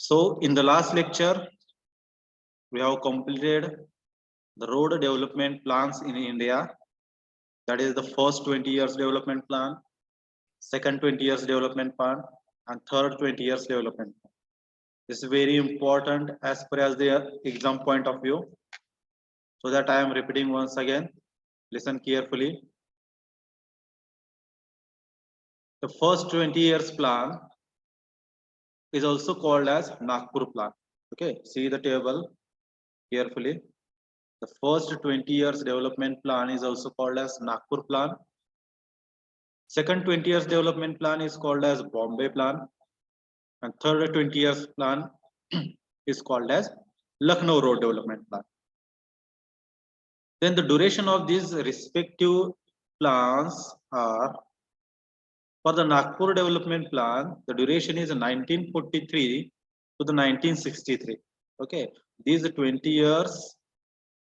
So in the last lecture, we have completed the road development plans in India. That is the first 20 years development plan, second 20 years development plan, and third 20 years development plan. This is very important as per as the exam point of view. So that I am repeating once again. Listen carefully. The first 20 years plan is also called as Nagpur plan. Okay, see the table carefully. The first 20 years development plan is also called as Nagpur plan. Second 20 years development plan is called as Bombay plan. And third 20 years plan is called as Lucknow road development plan. Then the duration of these respective plans are, for the Nagpur development plan, the duration is 1943 to the 1963. Okay, these 20 years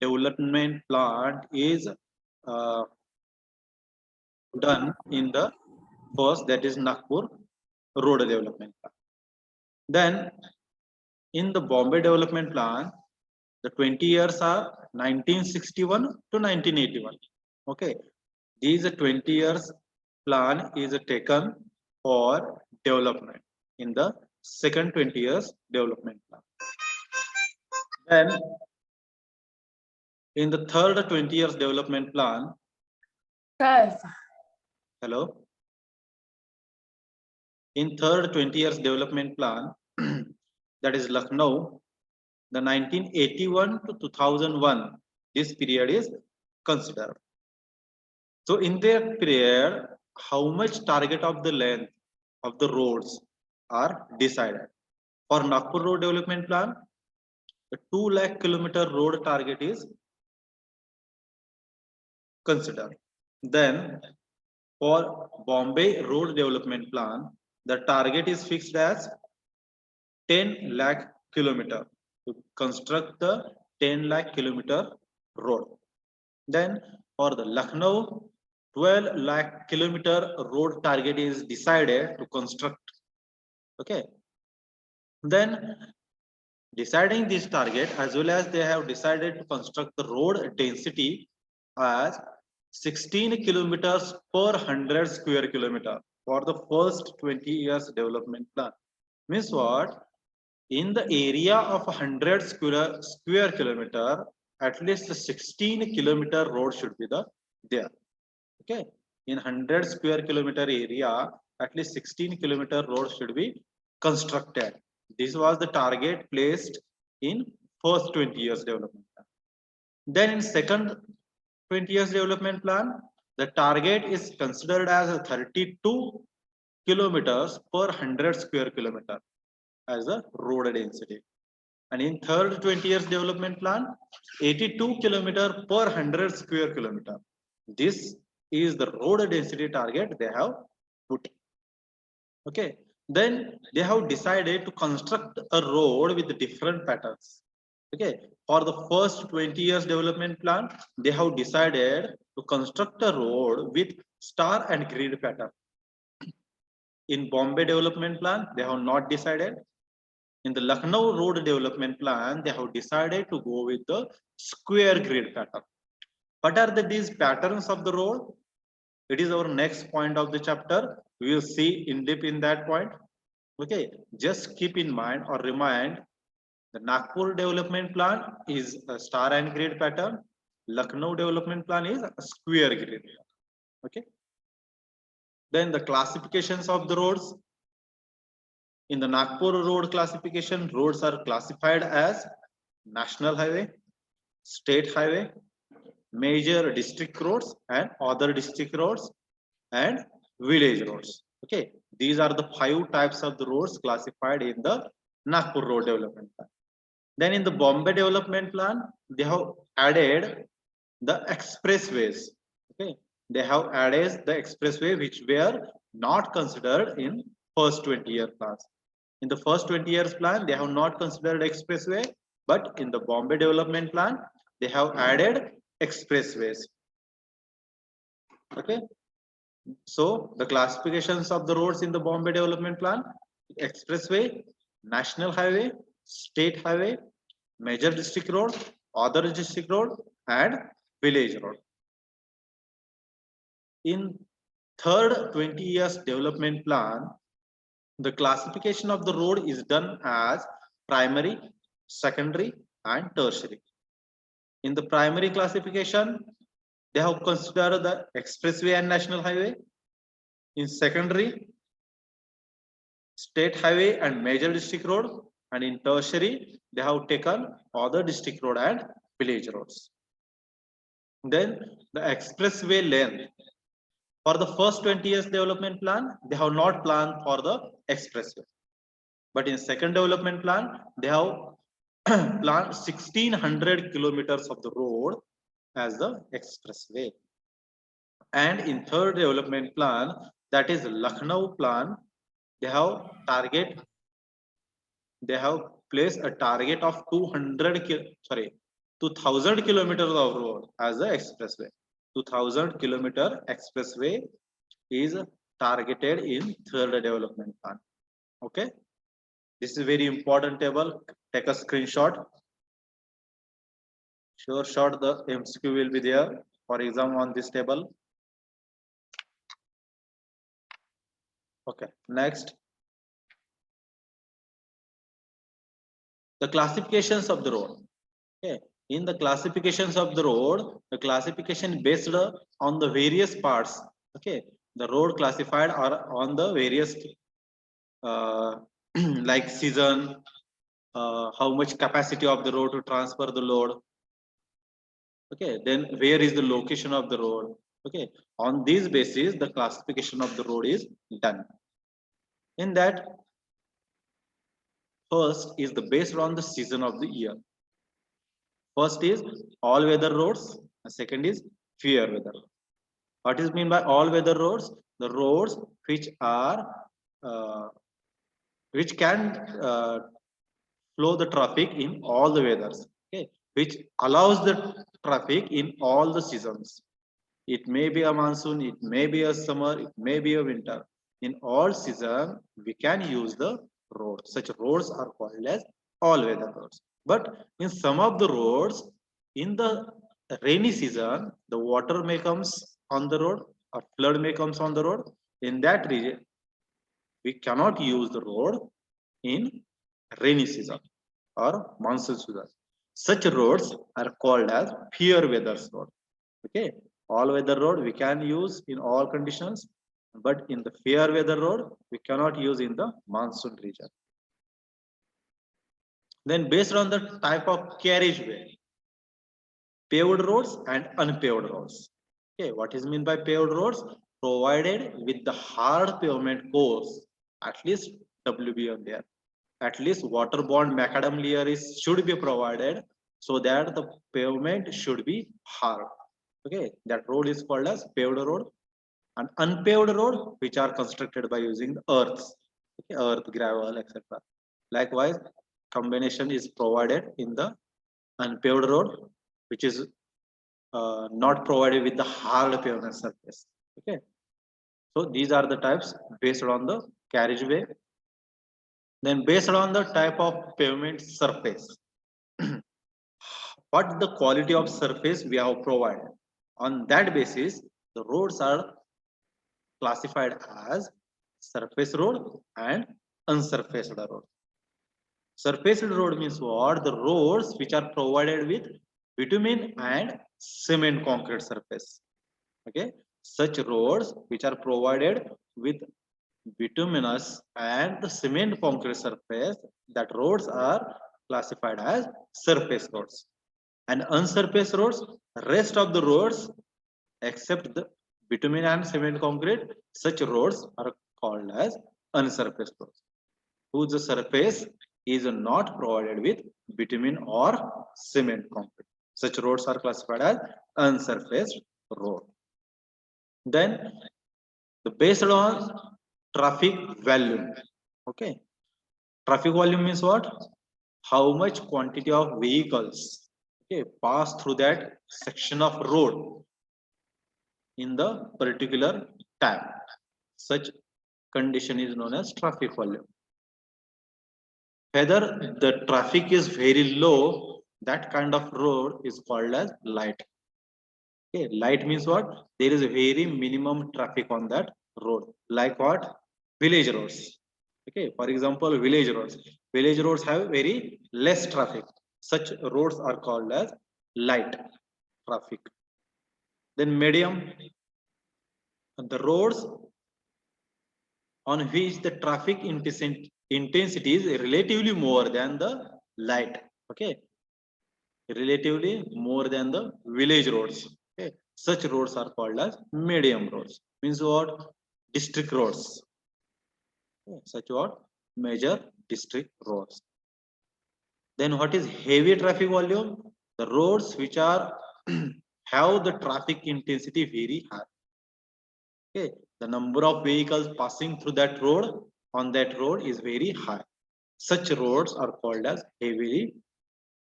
development plan is done in the first, that is Nagpur road development plan. Then in the Bombay development plan, the 20 years are 1961 to 1981. Okay, these 20 years plan is taken for development in the second 20 years development plan. Then in the third 20 years development plan, hello, in third 20 years development plan, that is Lucknow, the 1981 to 2001, this period is considered. So in that period, how much target of the length of the roads are decided? For Nagpur road development plan, the 2 lakh kilometer road target is considered. Then for Bombay road development plan, the target is fixed as 10 lakh kilometer to construct the 10 lakh kilometer road. Then for the Lucknow, 12 lakh kilometer road target is decided to construct. Okay. Then deciding this target, as well as they have decided to construct the road density as 16 kilometers per 100 square kilometer for the first 20 years development plan. Means what? In the area of 100 square kilometer, at least 16 kilometer road should be there. Okay, in 100 square kilometer area, at least 16 kilometer road should be constructed. This was the target placed in first 20 years development plan. Then in second 20 years development plan, the target is considered as 32 kilometers per 100 square kilometer as a road density. And in third 20 years development plan, 82 kilometer per 100 square kilometer. This is the road density target they have put. Okay, then they have decided to construct a road with different patterns. Okay, for the first 20 years development plan, they have decided to construct a road with star and grid pattern. In Bombay development plan, they have not decided. In the Lucknow road development plan, they have decided to go with the square grid pattern. What are these patterns of the road? It is our next point of the chapter. We will see in depth in that point. Okay, just keep in mind or remind, the Nagpur development plan is a star and grid pattern. Lucknow development plan is a square grid. Okay. Then the classifications of the roads. In the Nagpur road classification, roads are classified as national highway, state highway, major district roads, and other district roads, and village roads. Okay, these are the 5 types of the roads classified in the Nagpur road development plan. Then in the Bombay development plan, they have added the expressways. Okay, they have added the expressway which were not considered in first 20 year plans. In the first 20 years plan, they have not considered expressway, but in the Bombay development plan, they have added expressways. Okay, so the classifications of the roads in the Bombay development plan: expressway, national highway, state highway, major district road, other district road, and village road. In third 20 years development plan, the classification of the road is done as primary, secondary, and tertiary. In the primary classification, they have considered the expressway and national highway. In secondary, state highway and major district road. And in tertiary, they have taken other district road and village roads. Then the expressway length. For the first 20 years development plan, they have not planned for the expressway. But in second development plan, they have planned 1600 kilometers of the road as the expressway. And in third development plan, that is Lucknow plan, they have placed a target of 2000 kilometers of road as the expressway. 2000 kilometer expressway is targeted in third development plan. Okay, this is very important table. Take a screenshot. Sure shot the MCQ will be there for exam on this table. Okay, next. The classifications of the road. Okay, in the classifications of the road, the classification based on the various parts. Okay, the road classified are on the various like season, how much capacity of the road to transfer the load. Okay, then where is the location of the road? Okay, on this basis, the classification of the road is done. In that, first is the based on the season of the year. First is all weather roads, and second is fair weather. What is mean by all weather roads? The roads which are which can flow the traffic in all the weathers. Okay, which allows the traffic in all the seasons. It may be a monsoon, it may be a summer, it may be a winter. In all season, we can use the road. Such roads are called as all weather roads. But in some of the roads, in the rainy season, the water may comes on the road or flood may comes on the road. In that region, we cannot use the road in rainy season or monsoon season. Such roads are called as fair weather road. Okay, all weather road we can use in all conditions, but in the fair weather road we cannot use in the monsoon region. Then based on the type of carriageway, paved roads and unpaved roads. Okay, what is mean by paved roads? Provided with the hard pavement course, at least WB on there. At least waterborne macadam layer should be provided so that the pavement should be hard. Okay, that road is called as paved road. An unpaved road which are constructed by using the earths, okay, earth, gravel, etc. Likewise, combination is provided in the unpaved road, which is not provided with the hard pavement surface. Okay, so these are the types based on the carriageway. Then based on the type of pavement surface, what the quality of surface we have provided. On that basis, the roads are classified as surface road and unsurfaced road. Surfaced road means what? The roads which are provided with bitumen and cement concrete surface. Okay, such roads which are provided with bituminous and the cement concrete surface, that roads are classified as surface roads. And unsurfaced roads, rest of the roads except the bitumen and cement concrete, such roads are called as unsurfaced roads, whose surface is not provided with bitumen or cement concrete. Such roads are classified as unsurfaced road. Then the based on traffic volume. Okay, traffic volume means what? How much quantity of vehicles, okay, pass through that section of road in the particular time. Such condition is known as traffic volume. Whether the traffic is very low, that kind of road is called as light. Okay, light means what? There is a very minimum traffic on that road. Like what? Village roads. Okay, for example, village roads. Village roads have very less traffic. Such roads are called as light traffic. Then medium, the roads on which the traffic intensity is relatively more than the light. Okay, relatively more than the village roads. Okay, such roads are called as medium roads. Means what? District roads. Okay, such what? Major district roads. Then what is heavy traffic volume? The roads which are have the traffic intensity very high. Okay, the number of vehicles passing through that road on that road is very high. Such roads are called as heavy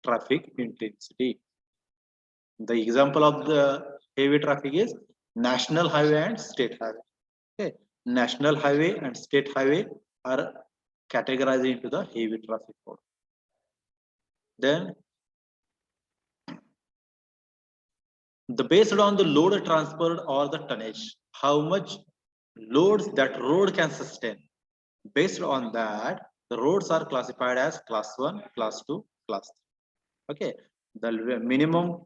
traffic intensity. The example of the heavy traffic is national highway and state highway. Okay, national highway and state highway are categorized into the heavy traffic road. Then the based on the load transferred or the tonnage, how much loads that road can sustain. Based on that, the roads are classified as class 1, class 2, class 3. Okay, the minimum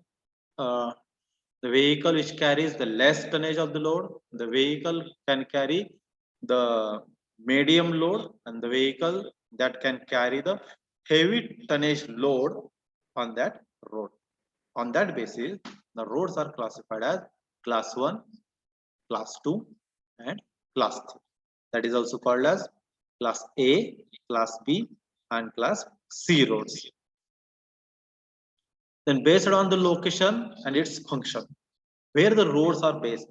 the vehicle which carries the less tonnage of the load, the vehicle can carry the medium load, and the vehicle that can carry the heavy tonnage load on that road. On that basis, the roads are classified as class 1, class 2, and class 3. That is also called as class A, class B, and class C roads. Then based on the location and its function, where the roads are based,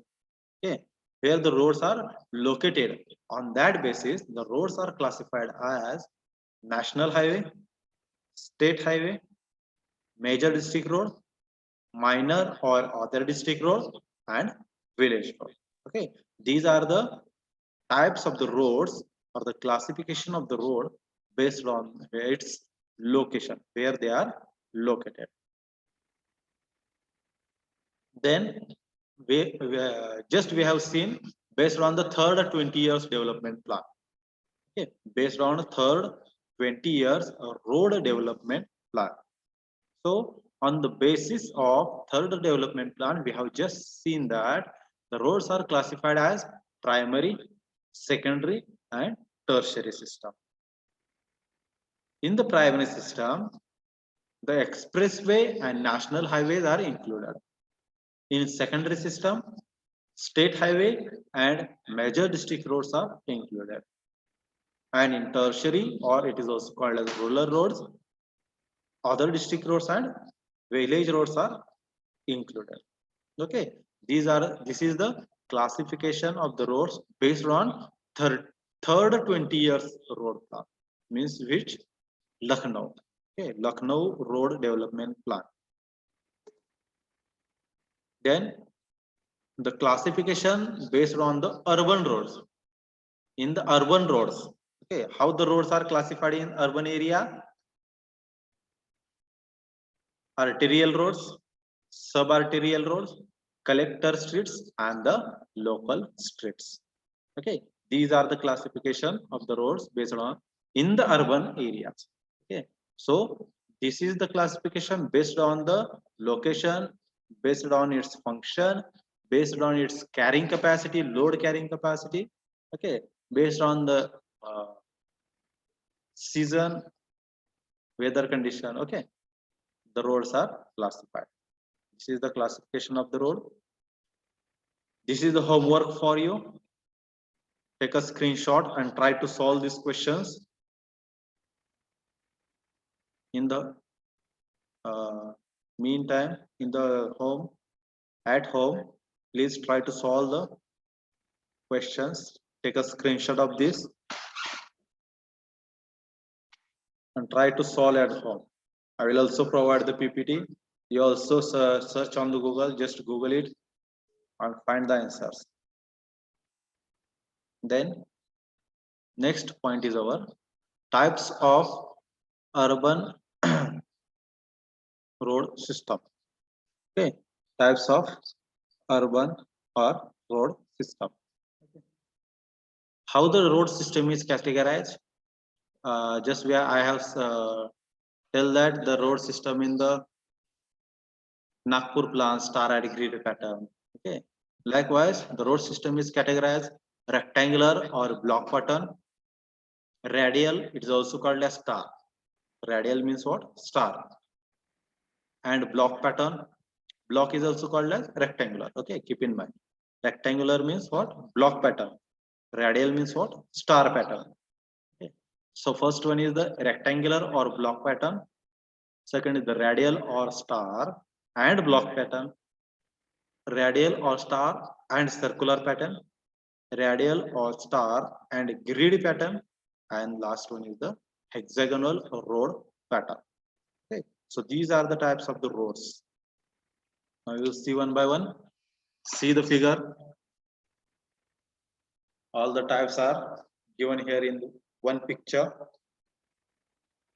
okay, where the roads are located, on that basis, the roads are classified as national highway, state highway, major district road, minor or other district road, and village road. Okay, these are the types of the roads or the classification of the road based on its location, where they are located. Then we have seen based on the third 20 years development plan. Okay, based on third 20 years road development plan. So on the basis of third development plan, we have just seen that the roads are classified as primary, secondary, and tertiary system. In the primary system, the expressway and national highways are included. In secondary system, state highway and major district roads are included. And in tertiary, or it is also called as rural roads, other district roads and village roads are included. Okay, this is the classification of the roads based on third 20 years road plan, means which Lucknow. Okay, Lucknow road development plan. Then the classification based on the urban roads. In the urban roads, okay, how the roads are classified in urban area? Arterial roads, subarterial roads, collector streets, and the local streets. Okay, these are the classification of the roads based on in the urban areas. Okay, so this is the classification based on the location, based on its function, based on its carrying capacity, load carrying capacity. Okay, based on the season, weather condition. Okay, the roads are classified. This is the classification of the road. This is the homework for you. Take a screenshot and try to solve these questions in the meantime. In the home, at home, please try to solve the questions. Take a screenshot of this and try to solve at home. I will also provide the PPT. You also search on the Google, just Google it and find the answers. Then next point is our types of urban road system. Okay, types of urban or road system. How the road system is categorized? Just where I have tell that the road system in the Nagpur plan star and grid pattern. Okay. Likewise, the road system is categorized rectangular or block pattern. Radial, it is also called as star. Radial means what? Star. And block pattern. Block is also called as rectangular. Okay, keep in mind. Rectangular means what? Block pattern. Radial means what? Star pattern. Okay. So first one is the rectangular or block pattern. Second is the radial or star and block pattern. Radial or star and circular pattern. Radial or star and grid pattern. And last one is the hexagonal road pattern. Okay. So these are the types of the roads. Now you will see one by one. See the figure. All the types are given here in one picture.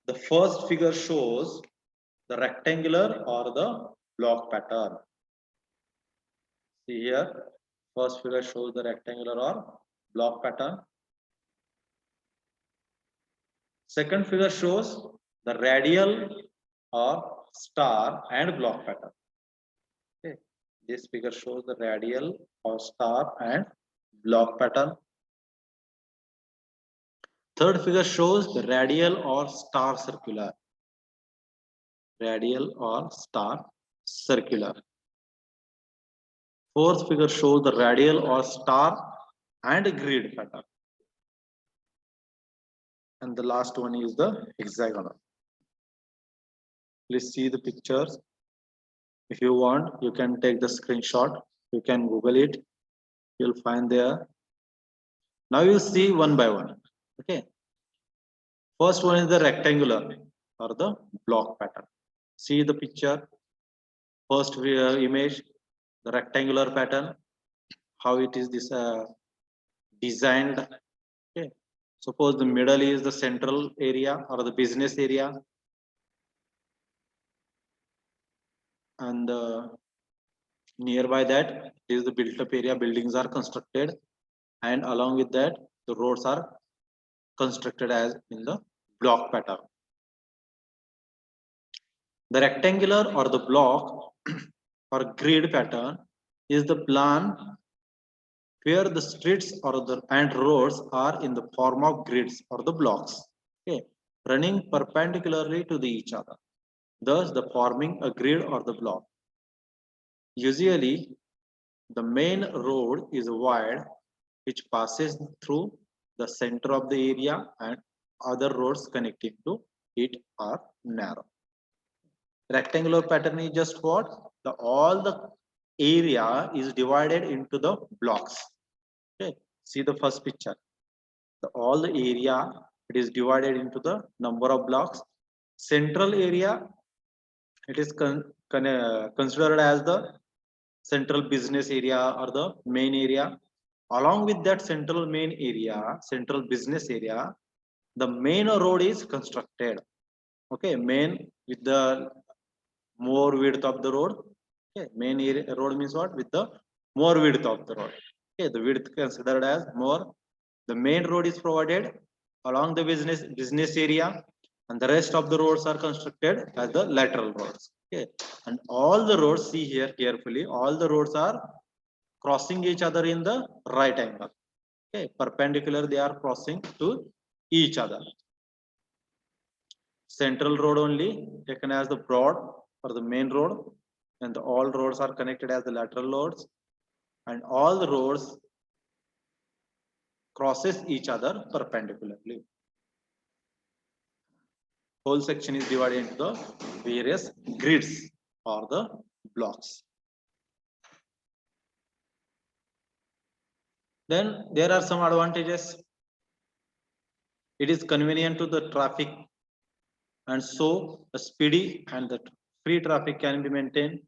The first figure shows the rectangular or the block pattern. See here, first figure shows the rectangular or block pattern. Second figure shows the radial or star and block pattern. Okay. This figure shows the radial or star and block pattern. Third figure shows the radial or star circular. Radial or star circular. Fourth figure shows the radial or star and grid pattern. And the last one is the hexagonal. Please see the pictures. If you want, you can take the screenshot. You can Google it. You'll find there. Now you see one by one. Okay. First one is the rectangular or the block pattern. See the picture. First image, the rectangular pattern. How it is this designed. Okay. Suppose the middle is the central area or the business area. And nearby that is the built up area, buildings are constructed, and along with that the roads are constructed as in the block pattern. The rectangular or the block or grid pattern is the plan where the streets or the and roads are in the form of grids or the blocks, okay, running perpendicularly to each other, thus the forming a grid or the block. Usually, the main road is wide, which passes through the center of the area, and other roads connecting to it are narrow. Rectangular pattern is just what? All the area is divided into the blocks. Okay, see the first picture. All the area, it is divided into the number of blocks. Central area, it is considered as the central business area or the main area. Along with that central main area, central business area, the main road is constructed. Okay, main with the more width of the road. Okay, main area, road means what? With the more width of the road. Okay, the width considered as more. The main road is provided along the business area, and the rest of the roads are constructed as the lateral roads. Okay, and all the roads, see here carefully, all the roads are crossing each other in the right angle. Okay, perpendicular, they are crossing to each other. Central road only taken as the broad or the main road, and all roads are connected as the lateral roads, and all the roads crosses each other perpendicularly. Whole section is divided into the various grids or the blocks. Then there are some advantages. It is convenient to the traffic, and so a speedy and the free traffic can be maintained.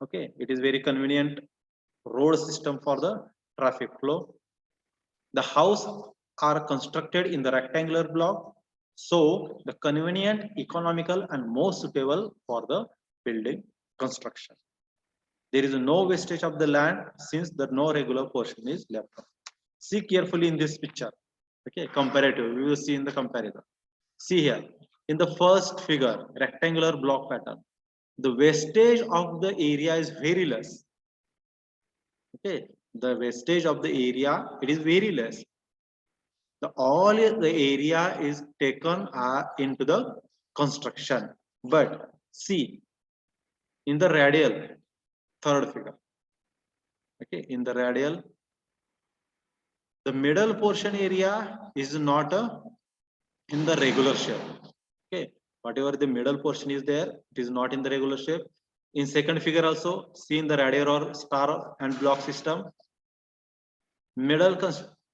Okay, it is very convenient road system for the traffic flow. The house are constructed in the rectangular block, So the convenient, economical, and most suitable for the building construction. There is no wastage of the land since the no regular portion is left. See carefully in this picture. Okay, comparative. We will see in the comparison. See here in the first figure, rectangular block pattern. The wastage of the area is very less. Okay, the wastage of the area, it is very less. All the area is taken into the construction. But see in the radial, third figure. Okay, in the radial, the middle portion area is not in the regular shape. Okay, whatever the middle portion is there, it is not in the regular shape. In second figure also, see in the radial or star and block system,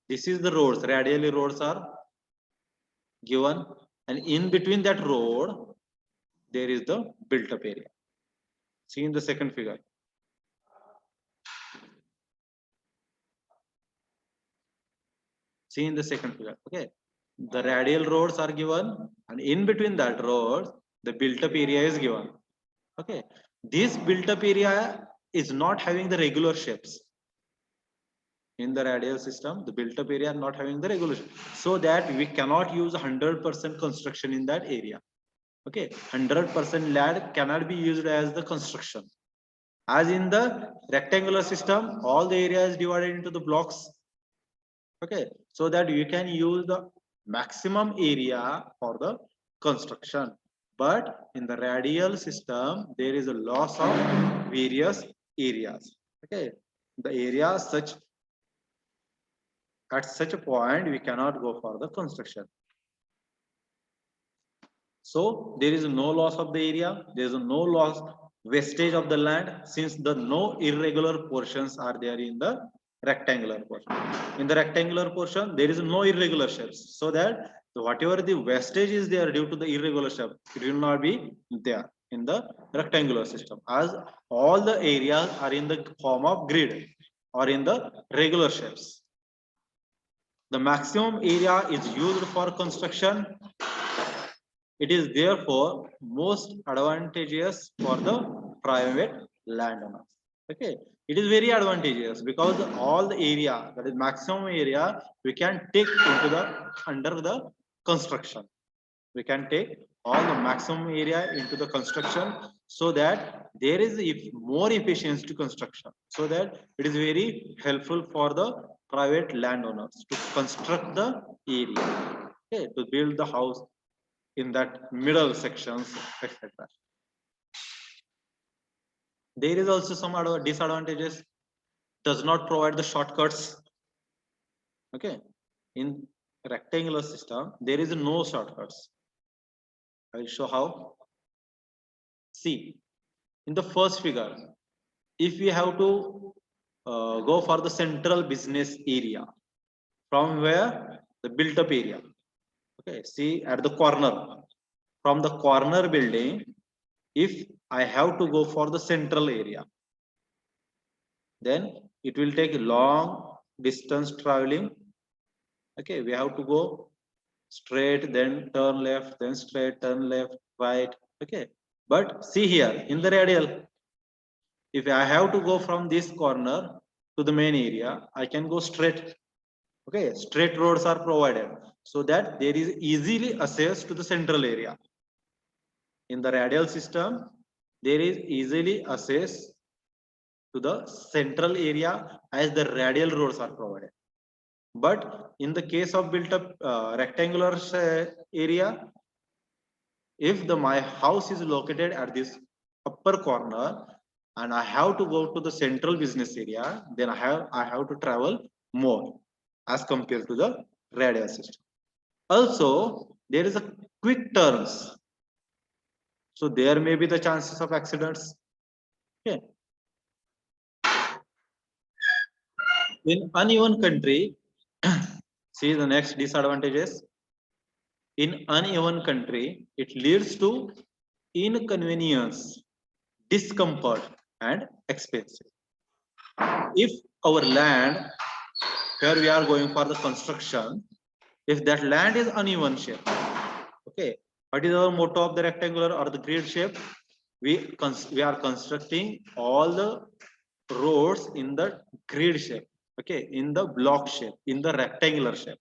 this is the roads, radially roads are given, and in between that road there is the built up area. See in the second figure. See in the second figure. Okay, the radial roads are given, and in between that road the built up area is given. Okay, this built up area is not having the regular shapes. In the radial system, the built up area are not having the regular shape, so that we cannot use 100% construction in that area. Okay, 100% land cannot be used as the construction. As in the rectangular system, all the area is divided into the blocks. Okay, so that you can use the maximum area for the construction. But in the radial system, there is a loss of various areas. Okay, the area such at such a point we cannot go for the construction. So there is no loss of the area, there is no loss wastage of the land, since the no irregular portions are there in the rectangular portion. In the rectangular portion, there is no irregular shapes, so that whatever the wastage is there due to the irregular shape, it will not be there in the rectangular system, as all the areas are in the form of grid or in the regular shapes. The maximum area is used for construction. It is therefore most advantageous for the private landowners. Okay, it is very advantageous because all the area, that is maximum area, we can take into the under the construction. We can take all the maximum area into the construction, so that there is more efficiency to construction, so that it is very helpful for the private landowners to construct the area, okay, to build the house in that middle sections, etc. There is also some disadvantages. Does not provide the shortcuts. Okay, in rectangular system there is no shortcuts. I will show how. See in the first figure, if we have to go for the central business area, from where the built up area. Okay, see at the corner, from the corner building, if I have to go for the central area, then it will take long distance traveling. Okay, we have to go straight, then turn left, then straight, turn left, right. Okay, but see here in the radial, if I have to go from this corner to the main area, I can go straight. Okay, straight roads are provided, so that there is easily access to the central area. In the radial system, there is easily access to the central area as the radial roads are provided. But in the case of built up rectangular area, if my house is located at this upper corner and I have to go to the central business area, then I have to travel more as compared to the radial system. Also, there is a quick turns, so there may be the chances of accidents. Okay. In uneven country, see the next disadvantages. In uneven country, it leads to inconvenience, discomfort, and expenses. If our land, where we are going for the construction, if that land is uneven shape, Okay, what is our motto of the rectangular or the grid shape? We are constructing all the roads in the grid shape, okay, in the block shape, in the rectangular shape.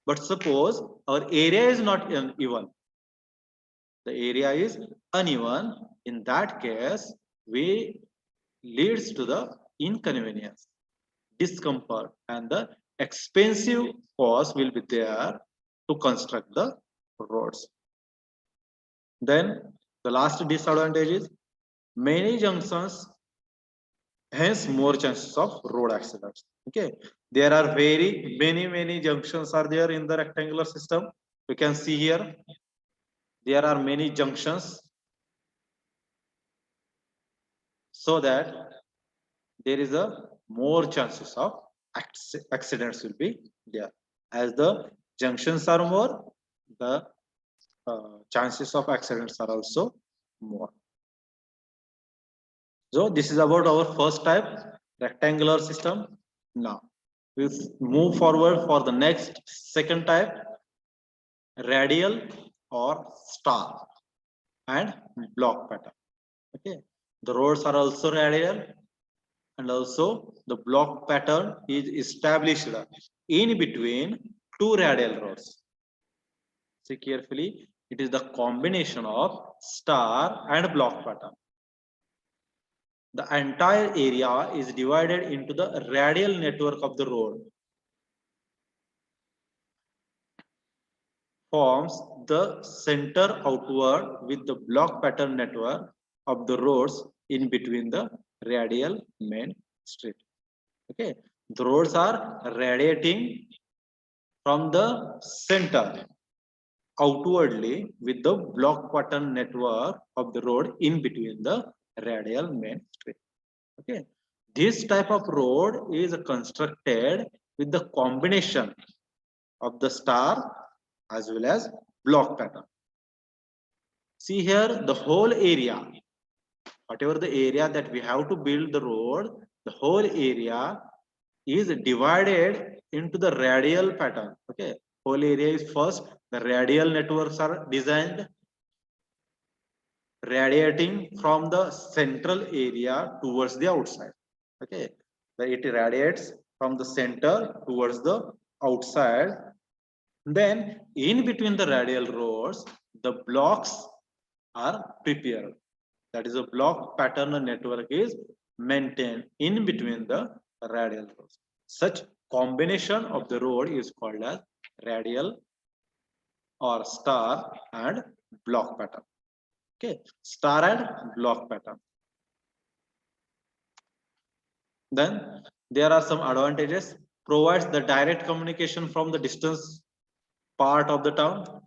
But suppose our area is not even, the area is uneven. In that case, we leads to the inconvenience, discomfort, and the expensive cost will be there to construct the roads. Then the last disadvantage is many junctions, hence more chances of road accidents. Okay, there are very many junctions are there in the rectangular system. You can see here there are many junctions, so that there is a more chances of accidents will be there. As the junctions are more, the chances of accidents are also more. So this is about our first type, rectangular system. Now we'll move forward for the next second type, radial or star and block pattern. Okay, the roads are also radial, and also the block pattern is established in between two radial roads. See carefully, it is the combination of star and block pattern. The entire area is divided into the radial network of the road, forms the center outward with the block pattern network of the roads in between the radial main street. Okay, the roads are radiating from the center outwardly with the block pattern network of the road in between the radial main street. Okay, this type of road is constructed with the combination of the star as well as block pattern. See here, the whole area, whatever the area that we have to build the road, the whole area is divided into the radial pattern. Okay, whole area is first, the radial networks are designed, radiating from the central area towards the outside. Okay, it radiates from the center towards the outside. Then in between the radial roads, the blocks are prepared. That is, a block pattern network is maintained in between the radial roads. Such combination of the road is called as radial or star and block pattern. Okay, star and block pattern. Then there are some advantages. Provides the direct communication from the distance part of the town.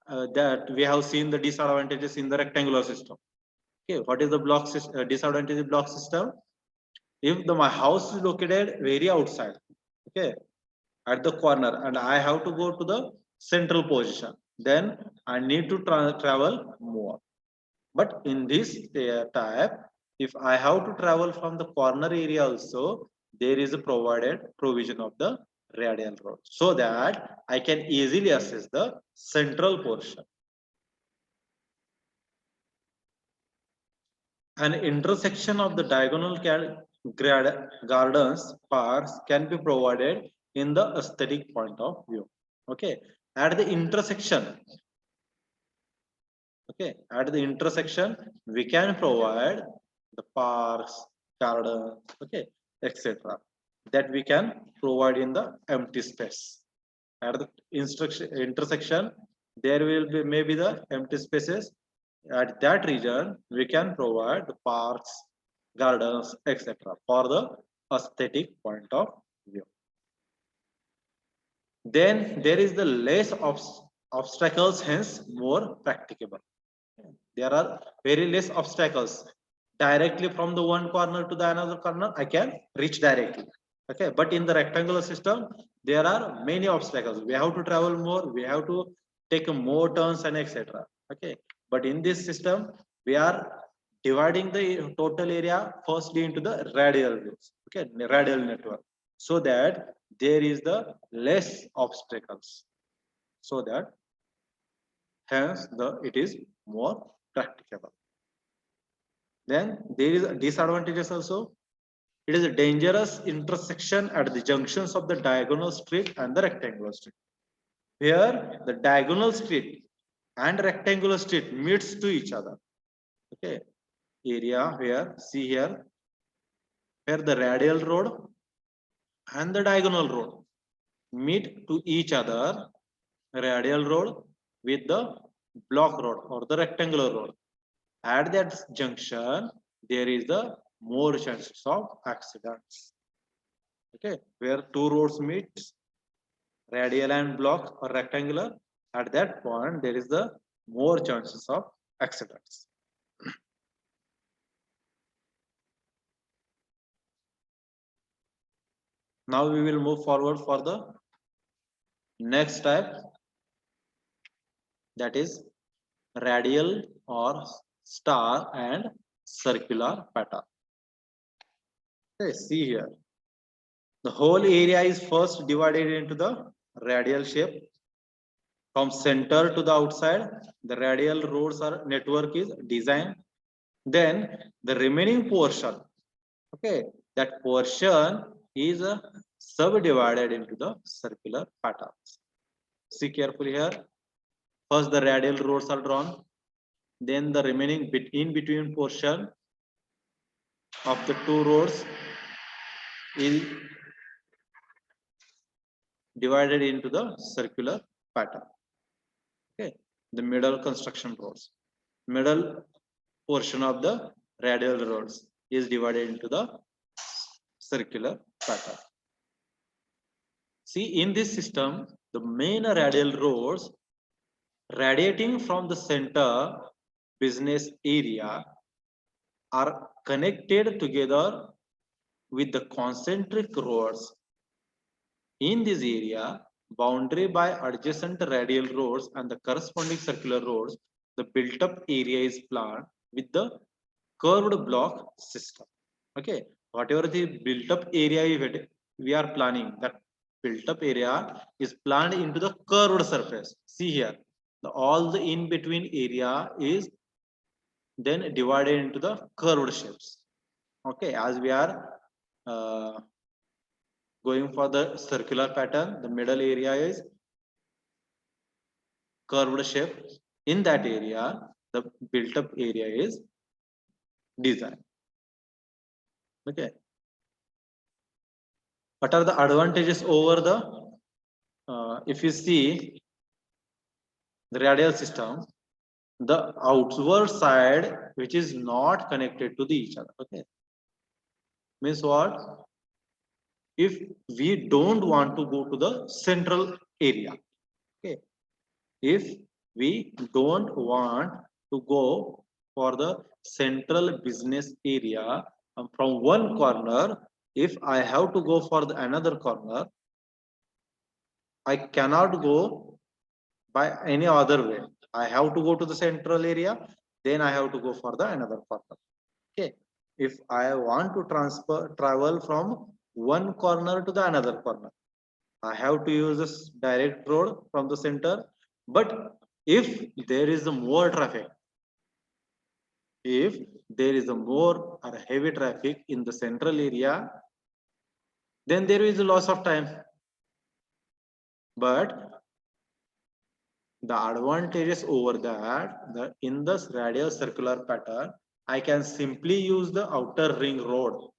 That we have seen the disadvantages in the rectangular system. Okay, what is the block disadvantage of block system? If my house is located very outside, okay, at the corner, and I have to go to the central position, then I need to travel more. But in this type, if I have to travel from the corner area also, there is a provided provision of the radial road, so that I can easily access the central portion. An intersection of the diagonal gardens parks can be provided in the aesthetic point of view. Okay, at the intersection, okay, at the intersection we can provide the parks, gardens, okay, etc., that we can provide in the empty space. At the intersection there will be maybe the empty spaces. At that region we can provide the parks, gardens, etc., for the aesthetic point of view. Then there is the less obstacles, hence more practicable. There are very less obstacles. Directly from the one corner to the another corner, I can reach directly. Okay, but in the rectangular system, there are many obstacles. We have to travel more, we have to take more turns and etc. Okay, but in this system, we are dividing the total area firstly into the radial routes. Okay, radial network, so that there is the less obstacles, so that hence it is more practicable. Then there is disadvantages also. It is a dangerous intersection at the junctions of the diagonal street and the rectangular street. Here the diagonal street and rectangular street meets to each other. Okay, area here, see here, where the radial road and the diagonal road meet to each other, radial road with the block road or the rectangular road. At that junction, there is the more chances of accidents. Okay, where two roads meet, radial and block or rectangular, at that point there is the more chances of accidents. Now we will move forward for the next type, that is radial or star and circular pattern. Okay, see here. The whole area is first divided into the radial shape. From center to the outside, the radial roads or network is designed. Then the remaining portion, okay, that portion is subdivided into the circular patterns. See carefully here. First the radial roads are drawn. Then the remaining in between portion of the two roads is divided into the circular pattern. Okay, the middle construction roads, middle portion of the radial roads is divided into the circular pattern. See, in this system, the main radial roads radiating from the center business area are connected together with the concentric roads. In this area, boundary by adjacent radial roads and the corresponding circular roads, the built up area is planned with the curved block system. Okay, whatever the built up area we are planning, that built up area is planned into the curved surface. See here, all the in between area is then divided into the curved shapes. Okay, as we are going for the circular pattern, the middle area is curved shape. In that area, the built up area is designed. Okay. What are the advantages over the, if you see the radial system, the outward side which is not connected to each other. Okay. Means what? If we don't want to go to the central area, okay, if we don't want to go for the central business area from one corner, if I have to go for the another corner, I cannot go by any other way. I have to go to the central area, then I have to go for the another corner. Okay, if I want to travel from one corner to the another corner, I have to use this direct road from the center. But if there is more traffic, if there is a more or heavy traffic in the central area, then there is a loss of time. But the advantages over that, in this radial circular pattern, I can simply use the outer ring road.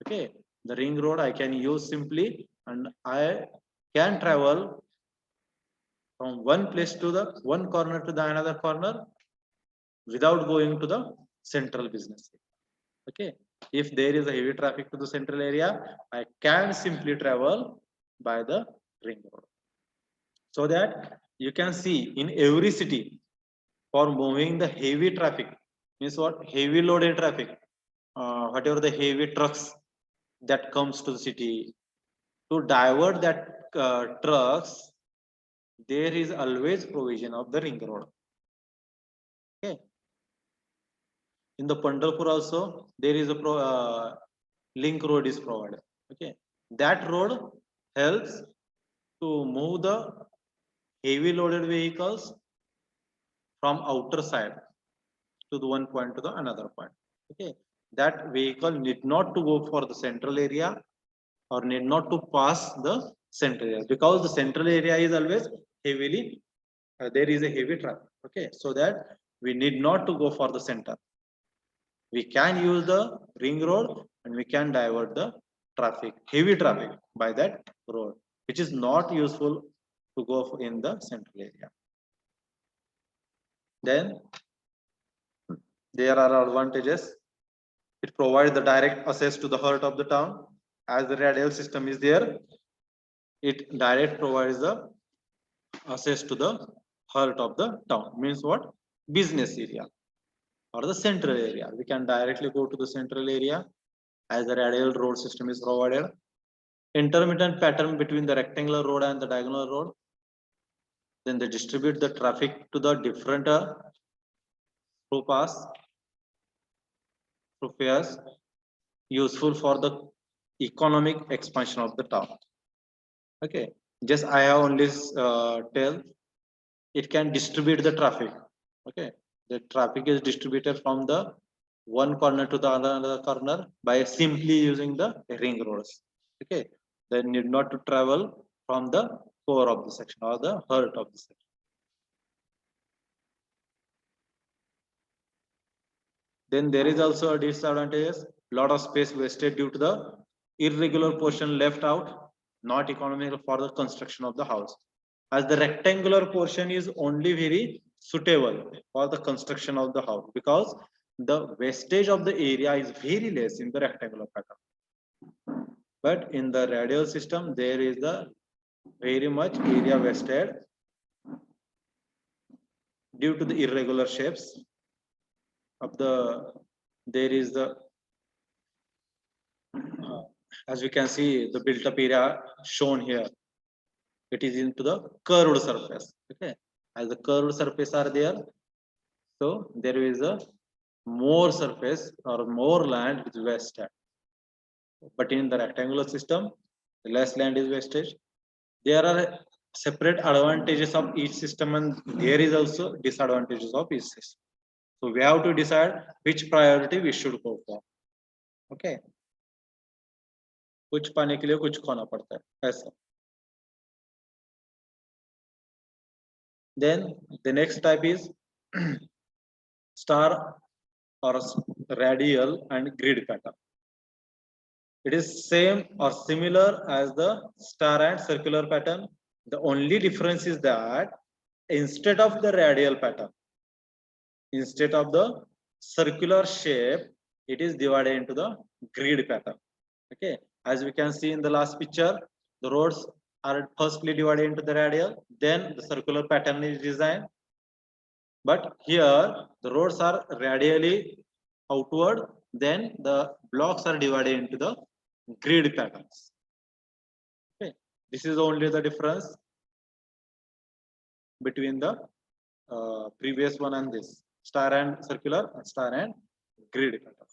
Okay, the ring road I can use simply, and I can travel from one place to the one corner to the another corner without going to the central business. Okay, if there is a heavy traffic to the central area, I can simply travel by the ring road. So that you can see in every city, for moving the heavy traffic, means what? Heavy loaded traffic, whatever the heavy trucks that comes to the city, to divert that trucks, there is always provision of the ring road. Okay. In the Pandharpur also, there is a link road is provided. Okay, that road helps to move the heavy loaded vehicles from outer side to the one point to the another point. Okay, that vehicle need not to go for the central area or need not to pass the central area, because the central area is always heavily there is a heavy traffic. Okay, so that we need not to go for the center. We can use the ring road and we can divert the traffic, heavy traffic by that road, which is not useful to go in the central area. Then there are advantages. It provides the direct access to the heart of the town. As the radial system is there, it direct provides the access to the heart of the town. Means what? Business area or the central area. We can directly go to the central area as the radial road system is provided. Intermittent pattern between the rectangular road and the diagonal road. Then they distribute the traffic to the different through pass, through fares, useful for the economic expansion of the town. Okay, just I have only tell it can distribute the traffic. Okay, the traffic is distributed from the one corner to the another corner by simply using the ring roads. Okay, they need not to travel from the core of the section or the heart of the section. Then there is also a disadvantage. Lot of space wasted due to the irregular portion left out, not economical for the construction of the house. As the rectangular portion is only very suitable for the construction of the house, because the wastage of the area is very less in the rectangular pattern. But in the radial system, there is the very much area wasted due to the irregular shapes of the. There is the as we can see the built up area shown here. It is into the curved surface. Okay, as the curved surface are there, so there is a more surface or more land is wasted. But in the rectangular system, less land is wasted. There are separate advantages of each system and there is also disadvantages of each system. So we have to decide which priority we should go for. Okay, कुछ पाने के लिए कुछ खोना पड़ता है ऐसा. Then the next type is star or radial and grid pattern. It is same or similar as the star and circular pattern. The only difference is that instead of the radial pattern, instead of the circular shape, it is divided into the grid pattern. Okay, as we can see in the last picture, the roads are firstly divided into the radial, then the circular pattern is designed. But here the roads are radially outward, then the blocks are divided into the grid patterns. Okay, this is only the difference between the previous one and this star and circular and star and grid pattern.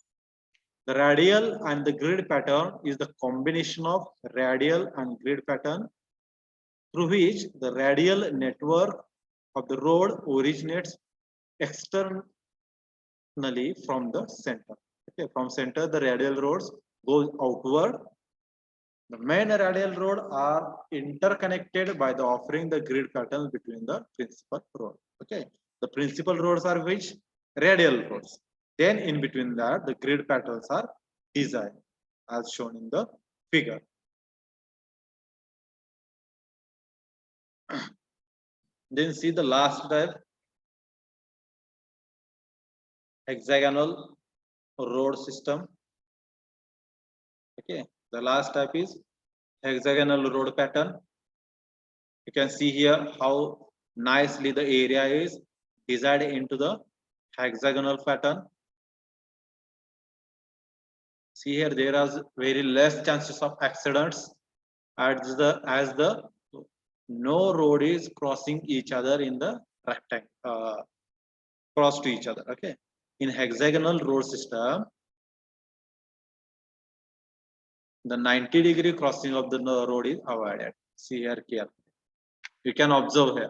The radial and the grid pattern is the combination of radial and grid pattern through which the radial network of the road originates externally from the center. Okay, from center the radial roads goes outward. The main radial road are interconnected by the offering the grid pattern between the principal road. Okay, the principal roads are which? Radial roads. Then in between that the grid patterns are designed as shown in the figure. Then see the last type, hexagonal road system. Okay, the last type is hexagonal road pattern. You can see here how nicely the area is designed into the hexagonal pattern. See here there are very less chances of accidents as the no road is crossing each other in the rectangle cross to each other. Okay, in hexagonal road system the 90-degree crossing of the road is avoided. See here carefully. You can observe here.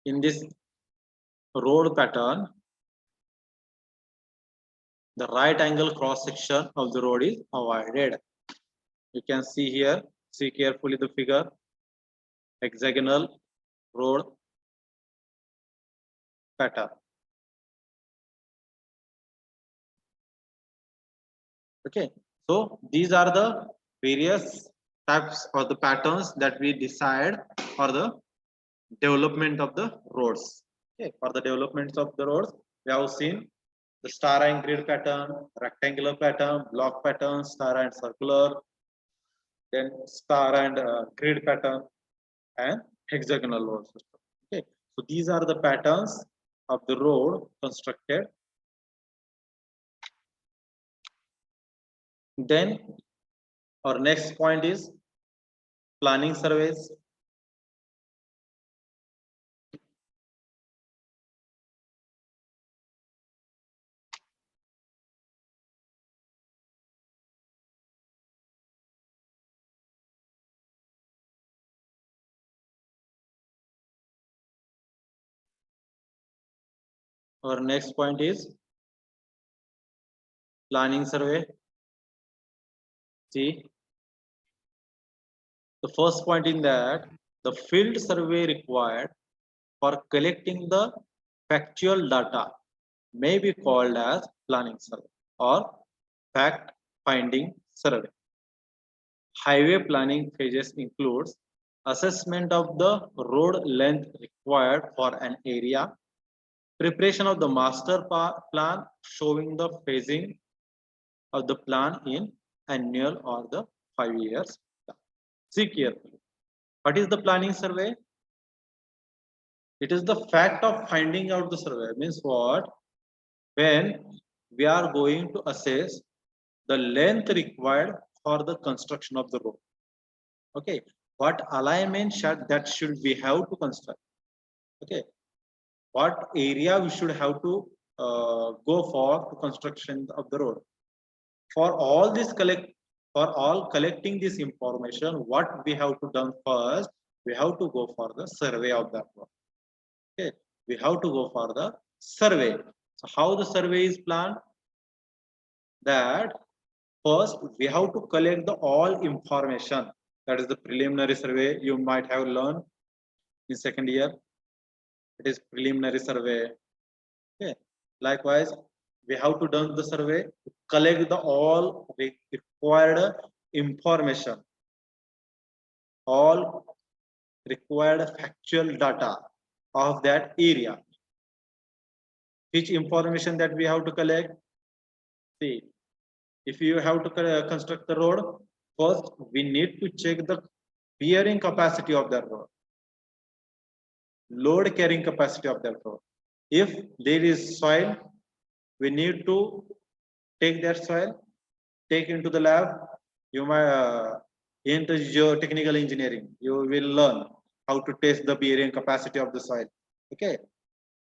in this road pattern, the right angle cross section of the road is avoided. You can see here, see carefully the figure, hexagonal road pattern. Okay, so these are the various types or the patterns that we decide for the development of the roads. Okay, for the developments of the roads, we have seen the star and grid pattern, rectangular pattern, block pattern, star and circular, then star and grid pattern, and hexagonal road system. Okay, so these are the patterns of the road constructed. Then our next point is planning surveys. Our next point is planning survey. See, the first point in that the field survey required for collecting the factual data may be called as planning survey or fact finding survey. Highway planning phases includes assessment of the road length required for an area, preparation of the master plan showing the phasing of the plan in annual or the 5 years plan. See carefully. What is the planning survey? It is the fact of finding out the survey. Means what? When we are going to assess the length required for the construction of the road. Okay, what alignment should we have to construct? Okay, what area we should have to go for the construction of the road? For all this collecting this information, what we have to done first? We have to go for the survey of that road. Okay, we have to go for the survey. So how the survey is planned? That first we have to collect the all information. That is the preliminary survey you might have learned in second year. It is preliminary survey. Okay. Likewise, we have to done the survey to collect the all required information, all required factual data of that area. Which information that we have to collect? See, if you have to construct the road, first we need to check the bearing capacity of that road, load carrying capacity of that road. If there is soil, we need to take that soil, take into the lab. You might into geotechnical engineering, you will learn how to test the bearing capacity of the soil. Okay,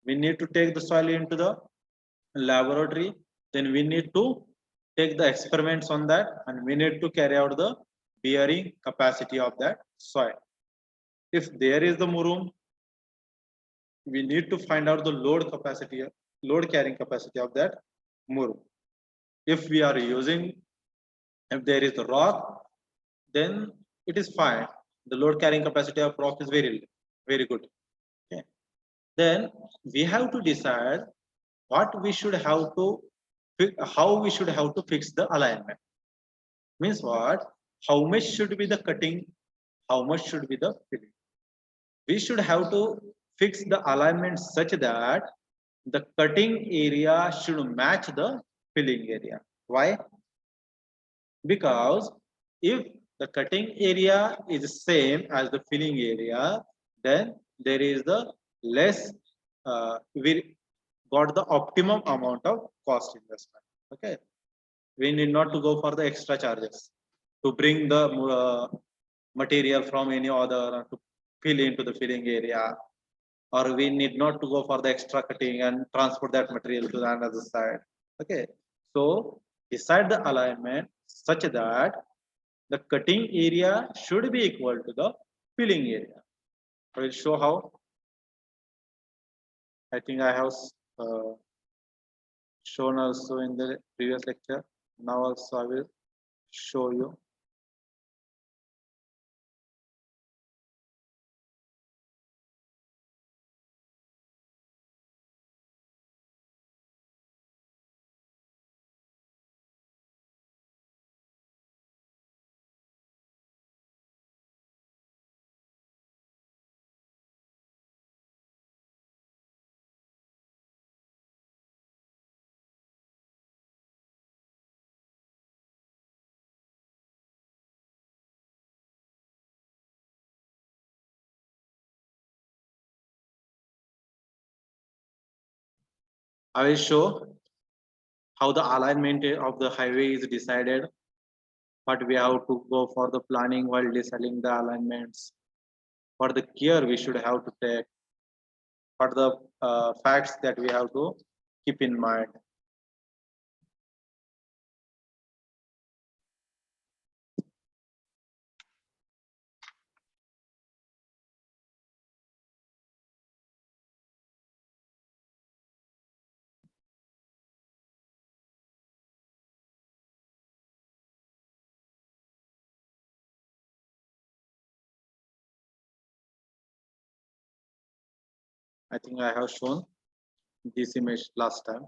we need to take the soil into the laboratory, then we need to take the experiments on that, and we need to carry out the bearing capacity of that soil. If there is the murum, we need to find out the load capacity, load carrying capacity of that murum. If we are using, if there is the rock, then it is fine. The load carrying capacity of rock is very good. Okay. Then we have to decide what we should have to, how we should have to fix the alignment. Means what? How much should be the cutting? How much should be the filling? We should have to fix the alignment such that the cutting area should match the filling area. Why? Because if the cutting area is same as the filling area, then there is the less, we got the optimum amount of cost investment. Okay, we need not to go for the extra charges to bring the material from any other to fill into the filling area, or we need not to go for the extra cutting and transport that material to the another side. Okay, so decide the alignment such that the cutting area should be equal to the filling area. I will show how. I think I have shown also in the previous lecture. Now also I will show you. I will show how the alignment of the highway is decided, but we have to go for the planning while deciding the alignments, for the care we should have to take, for the facts that we have to keep in mind. I think I have shown this image last time.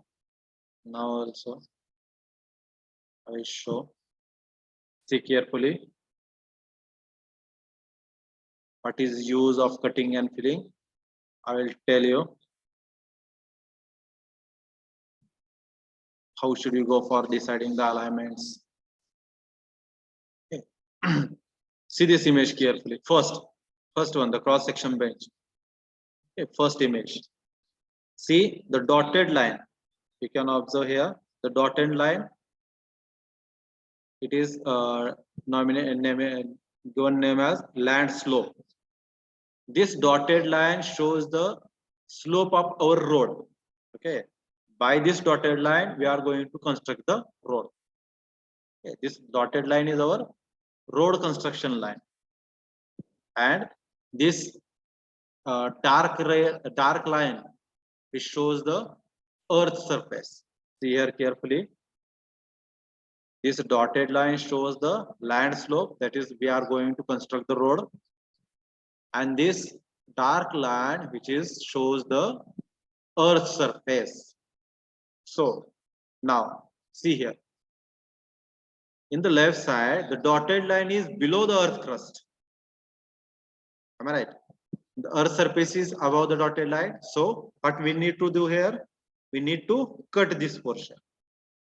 Now also I will show. See carefully. What is use of cutting and filling? I will tell you. How should you go for deciding the alignments? Okay. See this image carefully. First one, the cross section bench. Okay, first image. See the dotted line. You can observe here the dotted line. It is given name as land slope. This dotted line shows the slope of our road. Okay. By this dotted line, we are going to construct the road. Okay. This dotted line is our road construction line, and this dark line, which shows the earth surface. See here carefully. This dotted line shows the land slope, that is we are going to construct the road, and this dark line which is shows the earth surface. So now see here, in the left side the dotted line is below the earth crust. Am I right? The earth surface is above the dotted line. So what we need to do here, we need to cut this portion.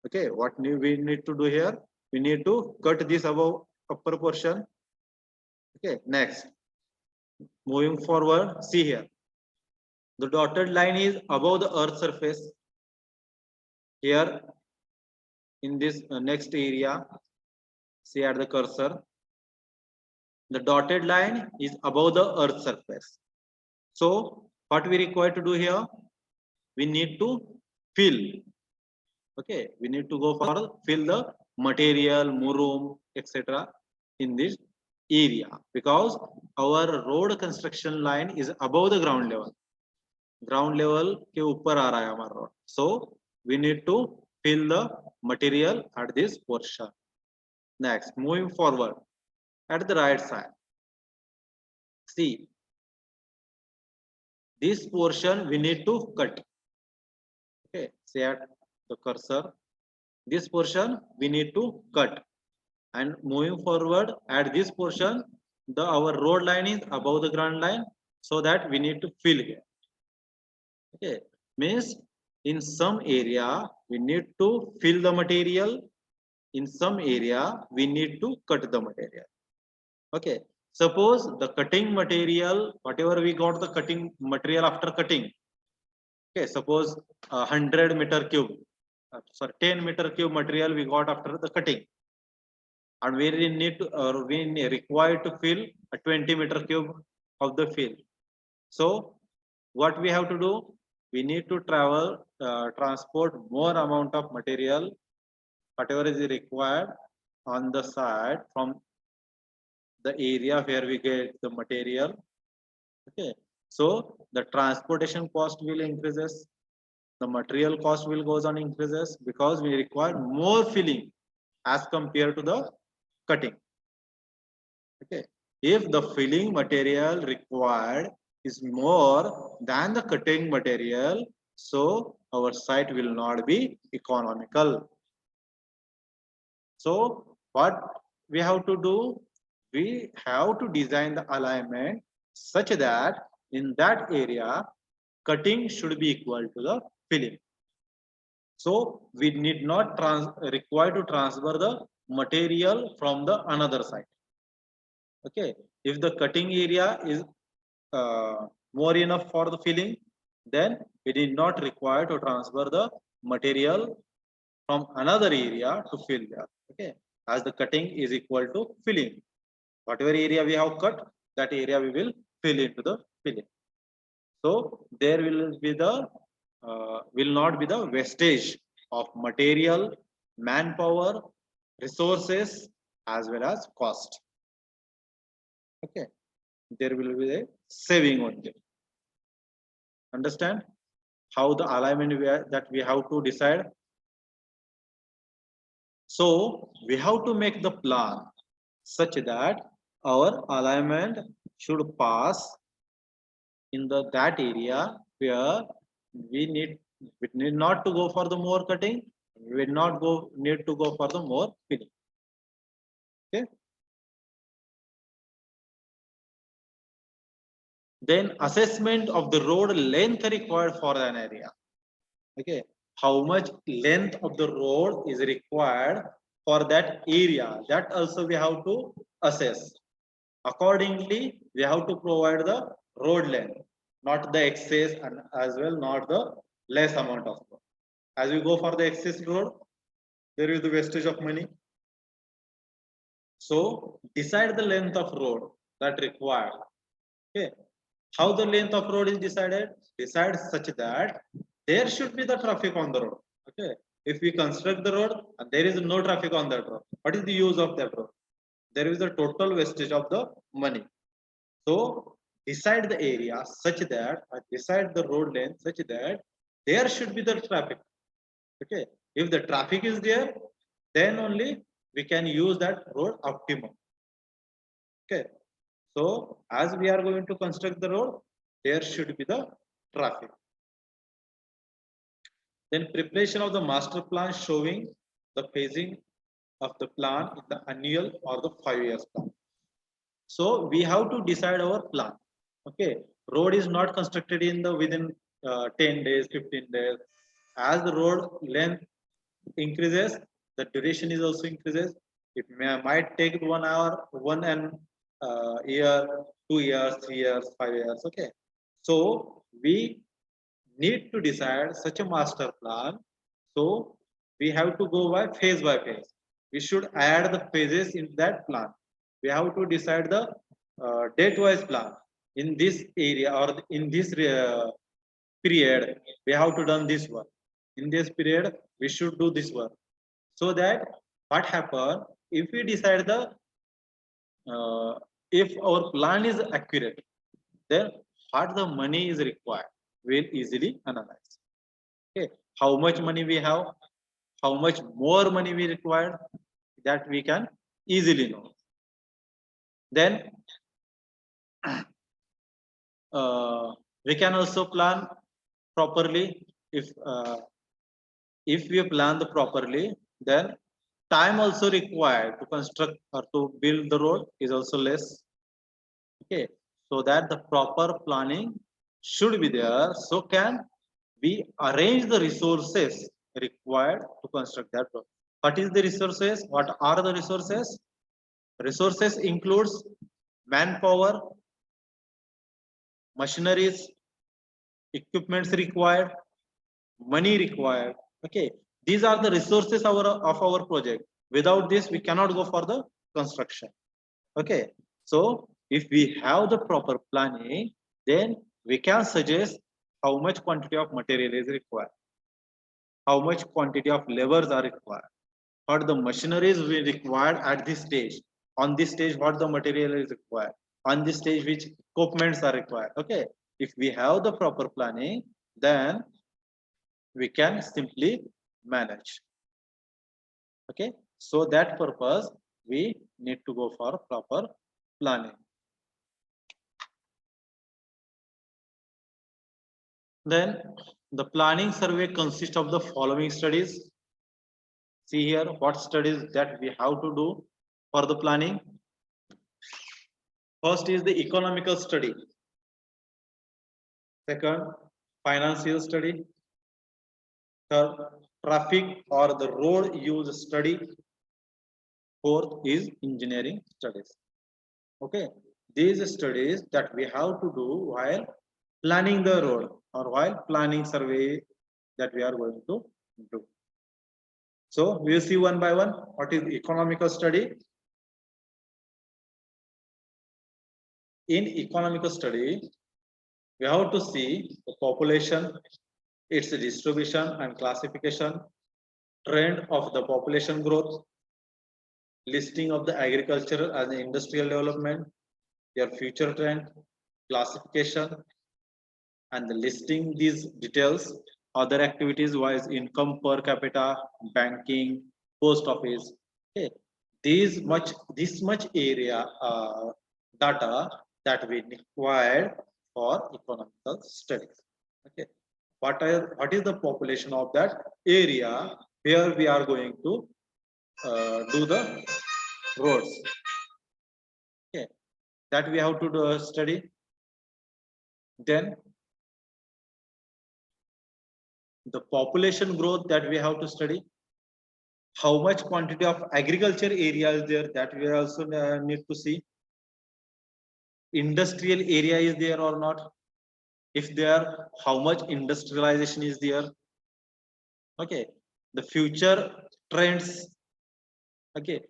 Okay, what we need to do here, we need to cut this above upper portion. Okay, next, moving forward, see here, the dotted line is above the earth surface. Here in this next area, see at the cursor, the dotted line is above the earth surface. So what we require to do here, we need to fill. Okay, we need to go for fill the material, murum, etc. in this area, because our road construction line is above the ground level. Ground level के ऊपर आ रहा है हमारा road. So we need to fill the material at this portion. Next, moving forward, at the right side, see this portion we need to cut. Okay, see at the cursor, this portion we need to cut, and moving forward at this portion, the our road line is above the ground line, so that we need to fill here. Okay, means in some area we need to fill the material, in some area we need to cut the material. Okay, suppose the cutting material, whatever we got the cutting material after cutting. Okay, suppose 100 meter cube, sorry 10 meter cube material we got after the cutting, and we need to we required to fill a 20 meter cube of the fill. So what we have to do, we need to travel transport more amount of material, whatever is required on the side from the area where we get the material. Okay, So the transportation cost will increases, the material cost will goes on increases because we require more filling as compared to the cutting. Okay, if the filling material required is more than the cutting material, so our site will not be economical. So what we have to do, we have to design the alignment such that in that area cutting should be equal to the filling. So we need not require to transfer the material from the another side. Okay, if the cutting area is more enough for the filling, then we did not require to transfer the material from another area to fill there. Okay, as the cutting is equal to filling, whatever area we have cut, that area we will fill into the filling. So there will not be the wastage of material, manpower, resources, as well as cost. Okay, there will be a saving only. Understand how the alignment that we have to decide. So we have to make the plan such that our alignment should pass in that area where we need not to go for the more cutting, we will not need to go for the more filling. Okay, then assessment of the road length required for an area. Okay, how much length of the road is required for that area, that also we have to assess. Accordingly we have to provide the road length, not the excess, and as well not the less amount of road. As we go for the excess road, there is the wastage of money. So decide the length of road that required. Okay, how the length of road is decided? Decide such that there should be the traffic on the road. Okay, if we construct the road and there is no traffic on that road, what is the use of that road? There is a total wastage of the money. So decide the area such that, decide the road length such that there should be the traffic. Okay, if the traffic is there, then only we can use that road optimum. Okay, so as we are going to construct the road, there should be the traffic. Then preparation of the master plan showing the phasing of the plan in the annual or the 5 years plan. So we have to decide our plan. Okay, road is not constructed in the within 10 days, 15 days. As the road length increases, the duration is also increases. It might take 1 hour, 1 year, 2 years, 3 years, 5 years. Okay, so we need to decide such a master plan. So we have to go by phase. We should add the phases in that plan. We have to decide the date wise plan. In this area or in this period, we have to done this work. In this period, we should do this work. So that what happen, if we decide the if our plan is accurate, then what the money is required, we'll easily analyze. Okay, how much money we have, how much more money we require, that we can easily know. Then we can also plan properly. If we plan the properly, then time also required to construct or to build the road is also less. Okay, so that the proper planning should be there. So can we arrange the resources required to construct that road? What is the resources? What are the resources? Resources includes manpower, machineries, equipments required, money required. Okay, these are the resources of our project. Without this, we cannot go for the construction. Okay, so if we have the proper planning, then we can suggest how much quantity of material is required, how much quantity of labors are required, what the machineries will required at this stage. On this stage, what the material is required. On this stage, which equipments are required. Okay, If we have the proper planning, then we can simply manage. Okay, so that purpose we need to go for proper planning. Then the planning survey consists of the following studies. See here what studies that we have to do for the planning. First is the economical study. Second, financial study. Third, traffic or the road use study. Fourth is engineering studies. Okay, these studies that we have to do while planning the road or while planning survey that we are going to do. So we will see one by one what is economical study. In economical study, we have to see the population, its distribution and classification, trend of the population growth, listing of the agricultural and industrial development, their future trend, classification, and the listing these details, other activities wise income per capita, banking, post office. Okay, this much area data that we required for economical studies. Okay, what is the population of that area where we are going to do the roads? Okay, that we have to do a study. Then the population growth that we have to study. How much quantity of agriculture area is there that we also need to see. Industrial area is there or not? If there, how much industrialization is there? Okay, the future trends. Okay,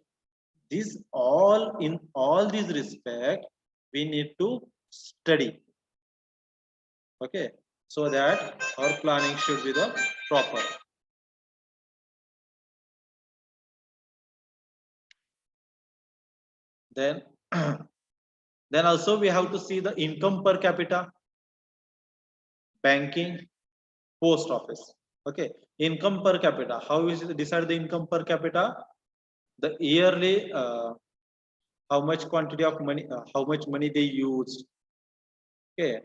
these all in all these respect we need to study. Okay, so that our planning should be the proper. Then then also we have to see the income per capita, banking, post office. Okay, income per capita. How is it decide the income per capita? The yearly, how much quantity of money, how much money they used. Okay,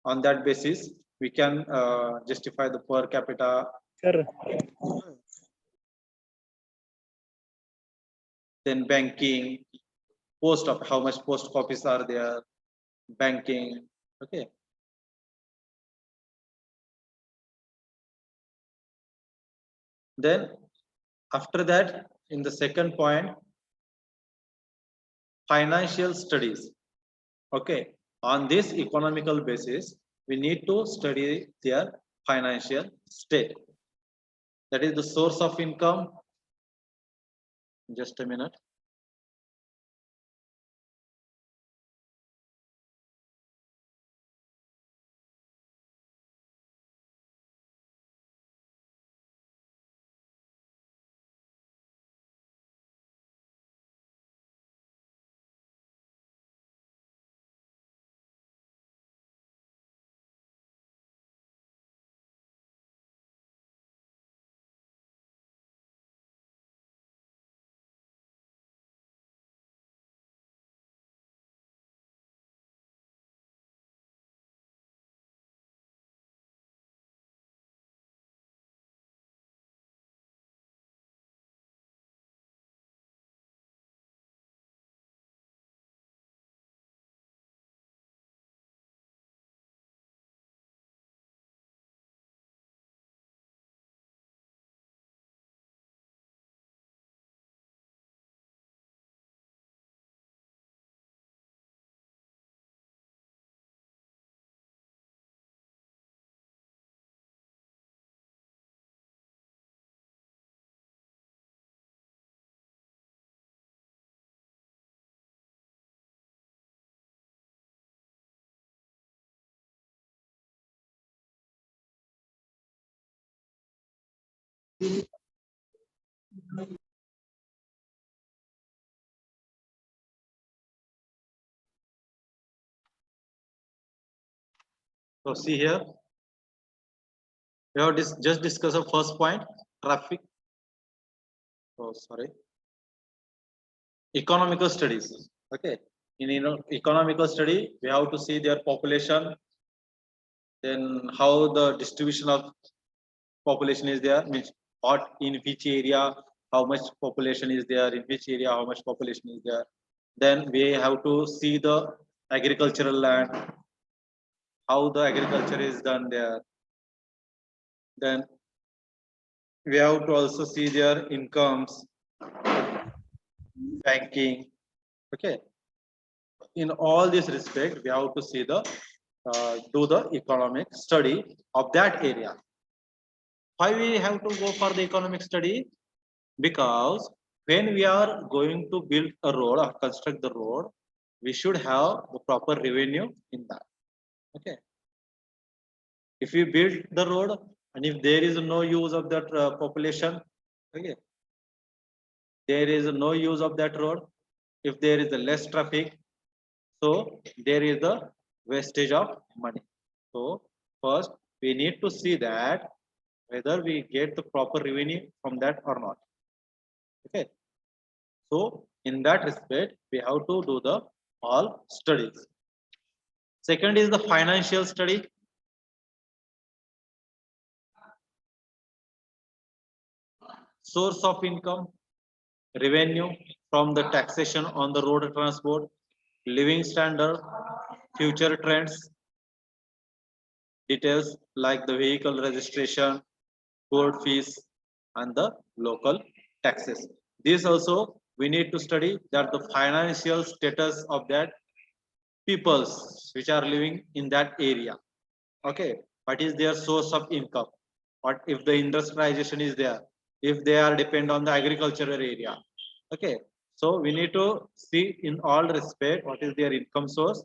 on that basis, we can justify the per capita. Sir, Then banking, post of how much post office are there, banking. Okay. Then after that, in the second point, financial studies. Okay, on this economical basis, we need to study their financial state. That is the source of income. Just a minute. So see here, we have just discussed the first point, traffic. Oh, sorry, economical studies. Okay, in economical study, we have to see their population, then how the distribution of population is there, means what in which area, how much population is there, in which area, how much population is there. Then we have to see the agricultural land, how the agriculture is done there. Then we have to also see their incomes, banking. Okay, in all this respect, we have to see the do the economic study of that area. Why we have to go for the economic study? Because when we are going to build a road or construct the road, we should have the proper revenue in that. Okay, if we build the road and if there is no use of that population, okay, there is no use of that road. If there is a less traffic, so there is a wastage of money. So first we need to see that whether we get the proper revenue from that or not. Okay, so in that respect, we have to do the all studies. Second is the financial study. Source of income, revenue from the taxation on the road transport, living standard, future trends, details like the vehicle registration, court fees, and the local taxes. This also we need to study that the financial status of that peoples which are living in that area. Okay, what is their source of income? What if the industrialization is there? If they are depend on the agricultural area? Okay, so we need to see in all respect what is their income source,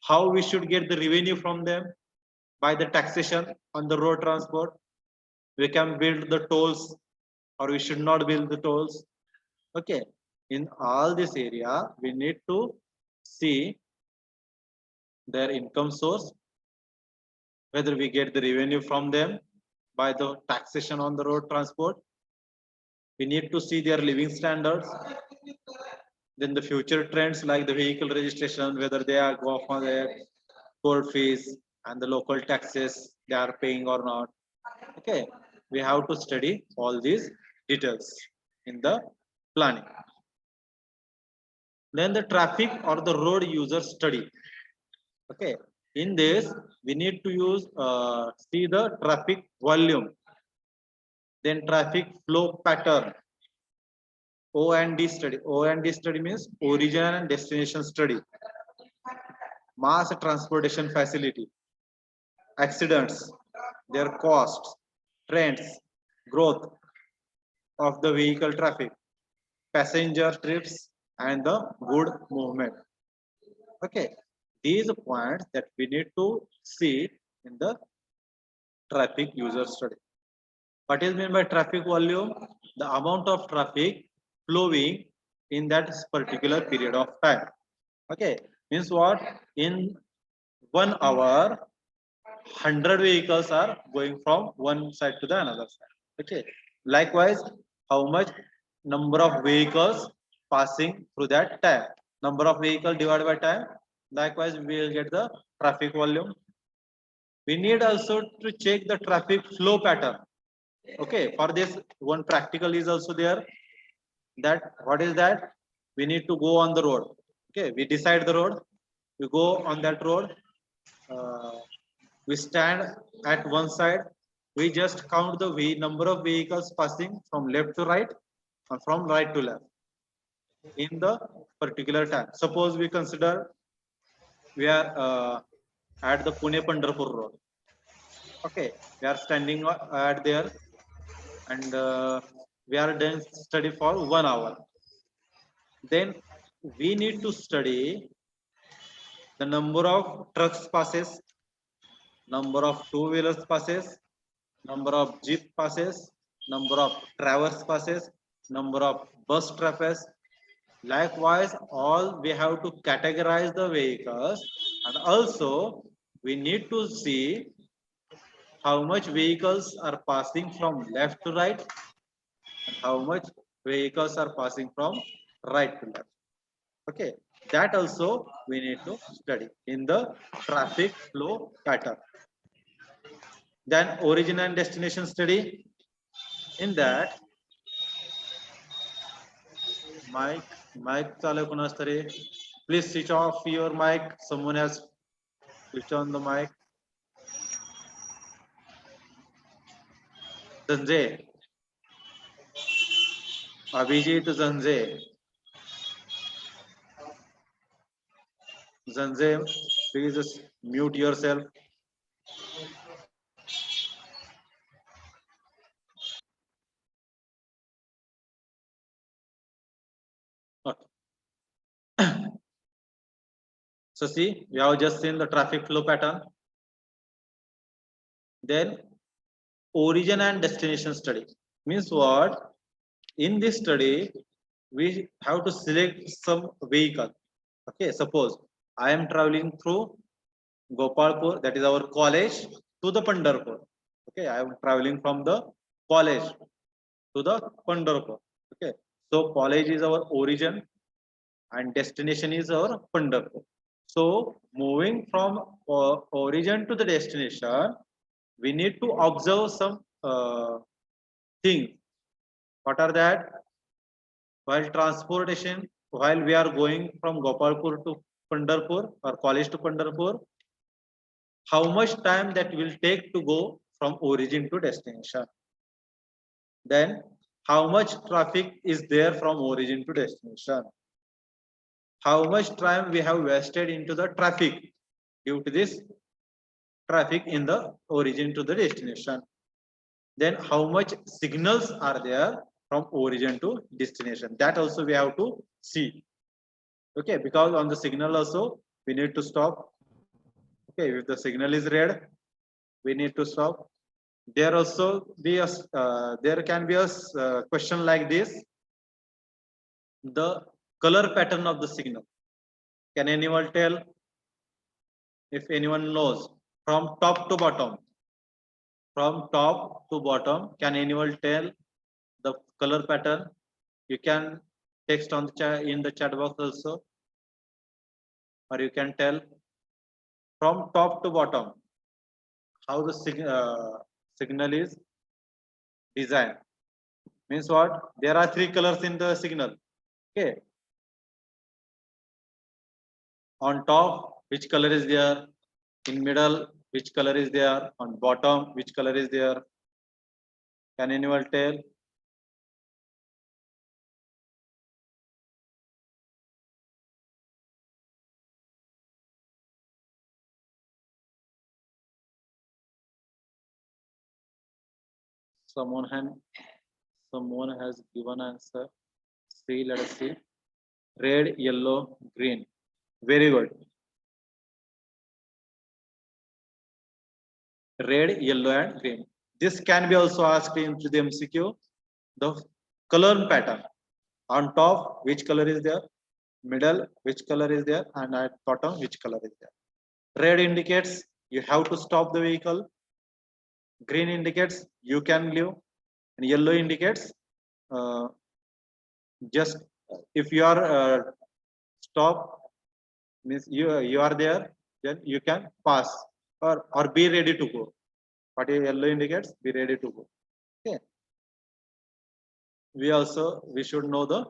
how we should get the revenue from them by the taxation on the road transport. We can build the tolls or we should not build the tolls. Okay, in all this area, we need to see their income source, whether we get the revenue from them by the taxation on the road transport. We need to see their living standards. Then the future trends like the vehicle registration, whether they are go for their court fees and the local taxes they are paying or not. Okay, we have to study all these details in the planning. Then the traffic or the road user study. Okay, in this we need to use see the traffic volume, then traffic flow pattern. O&D study. O&D study means origin and destination study. Mass transportation facility, accidents, their costs, trends, growth of the vehicle traffic, passenger trips, and the good movement. Okay, these points that we need to see in the traffic user study. What is meant by traffic volume? The amount of traffic flowing in that particular period of time. Okay, means what? In 1 hour, 100 vehicles are going from one side to the another side. Okay, likewise, how much number of vehicles passing through that time? Number of vehicle divided by time. Likewise, we will get the traffic volume. We need also to check the traffic flow pattern. Okay, for this one practical is also there. That what is that? We need to go on the road. Okay, we decide the road. We go on that road. Uh, we stand at one side. We just count the number of vehicles passing from left to right and from right to left in the particular time. Suppose we consider we are at the Pune Pandharpur road. Okay, we are standing at there and we are doing study for 1 hour. Then we need to study the number of trucks passes, number of two-wheelers passes, number of jeep passes, number of traverse passes, number of bus traffics. Likewise, all we have to categorize the vehicles and also we need to see how much vehicles are passing from left to right and how much vehicles are passing from right to left. Okay, that also we need to study in the traffic flow pattern. Then origin and destination study. In that, mic चालू कोणास तरी. Please switch off your mic. Someone has switched on the mic. Zanjay. Abhijit Zanjay. Zanjay, please just mute yourself. Okay. So see, we have just seen the traffic flow pattern. Then origin and destination study means what? In this study, we have to select some vehicle. Okay, suppose I am traveling through Gopalpur, that is our college, to the Pandharpur. Okay, I am traveling from the college to the Pandharpur. Okay, so college is our origin and destination is our Pandharpur. So moving from origin to the destination, we need to observe some things. What are that? While transportation, while we are going from Gopalpur to Pandharpur or college to Pandharpur, how much time that will take to go from origin to destination? Then how much traffic is there from origin to destination? How much time we have wasted into the traffic due to this traffic in the origin to the destination? Then how much signals are there from origin to destination? That also we have to see. Okay, because on the signal also we need to stop. Okay, if the signal is red, we need to stop. There also be a there can be a question like this: the color pattern of the signal. Can anyone tell? If anyone knows, from top to bottom, can anyone tell the color pattern? You can text on the chat in the chat box also, or you can tell from top to bottom how the signal is designed. Means what? There are three colors in the signal. Okay. On top, which color is there? In middle, which color is there? On bottom, which color is there? Can anyone tell? Someone has given answer. See, let us see. Red, yellow, green. Very good. Red, yellow, and green. This can be also asked into the MCQ. The color pattern. On top, which color is there? Middle, which color is there? And at bottom, which color is there? Red indicates you have to stop the vehicle. Green indicates you can leave. And yellow indicates just if you are stop, means you are there, then you can pass or be ready to go. What yellow indicates? Be ready to go. Okay. We should know the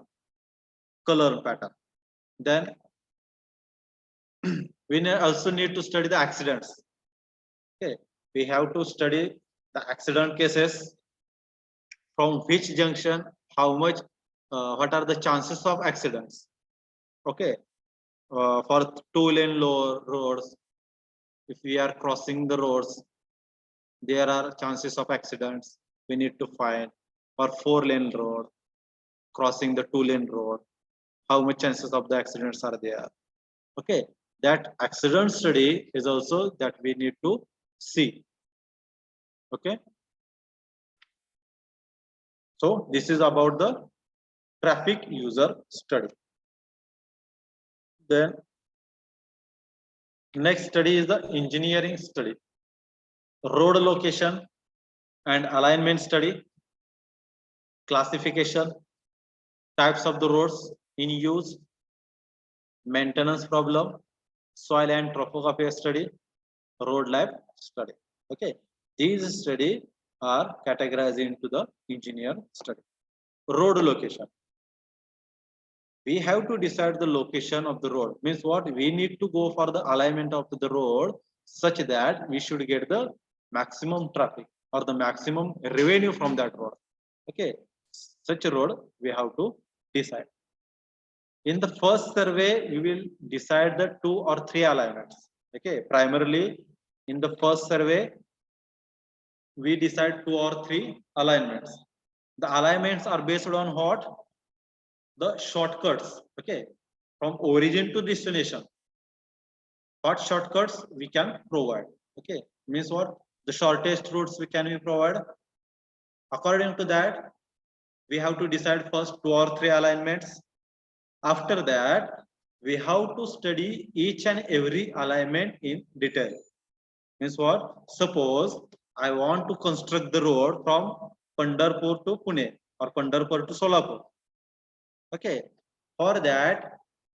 color pattern. Then we also need to study the accidents. Okay, we have to study the accident cases, from which junction, how much, what are the chances of accidents. Okay, for two-lane roads, if we are crossing the roads, there are chances of accidents we need to find. For four-lane road, crossing the two-lane road, how much chances of the accidents are there. Okay, that accident study is also that we need to see. Okay, so this is about the traffic user study. Then Next study is the engineering study. Road location and alignment study, classification, types of the roads in use, maintenance problem, soil and topography study, road lab study. Okay, these study are categorized into the engineer study. Road location. We have to decide the location of the road. Means what? We need to go for the alignment of the road such that we should get the maximum traffic or the maximum revenue from that road. Okay, such a road we have to decide. In the first survey, we will decide the 2 or 3 alignments. Okay, primarily in the first survey, we decide 2 or 3 alignments. The alignments are based on what? The shortcuts. Okay, from origin to destination. What shortcuts we can provide? Okay, means what? The shortest routes we can provide. According to that, we have to decide first 2 or 3 alignments. After that, we have to study each and every alignment in detail. Means what? Suppose I want to construct the road from Pandharpur to Pune or Pandharpur to Solapur. Okay, for that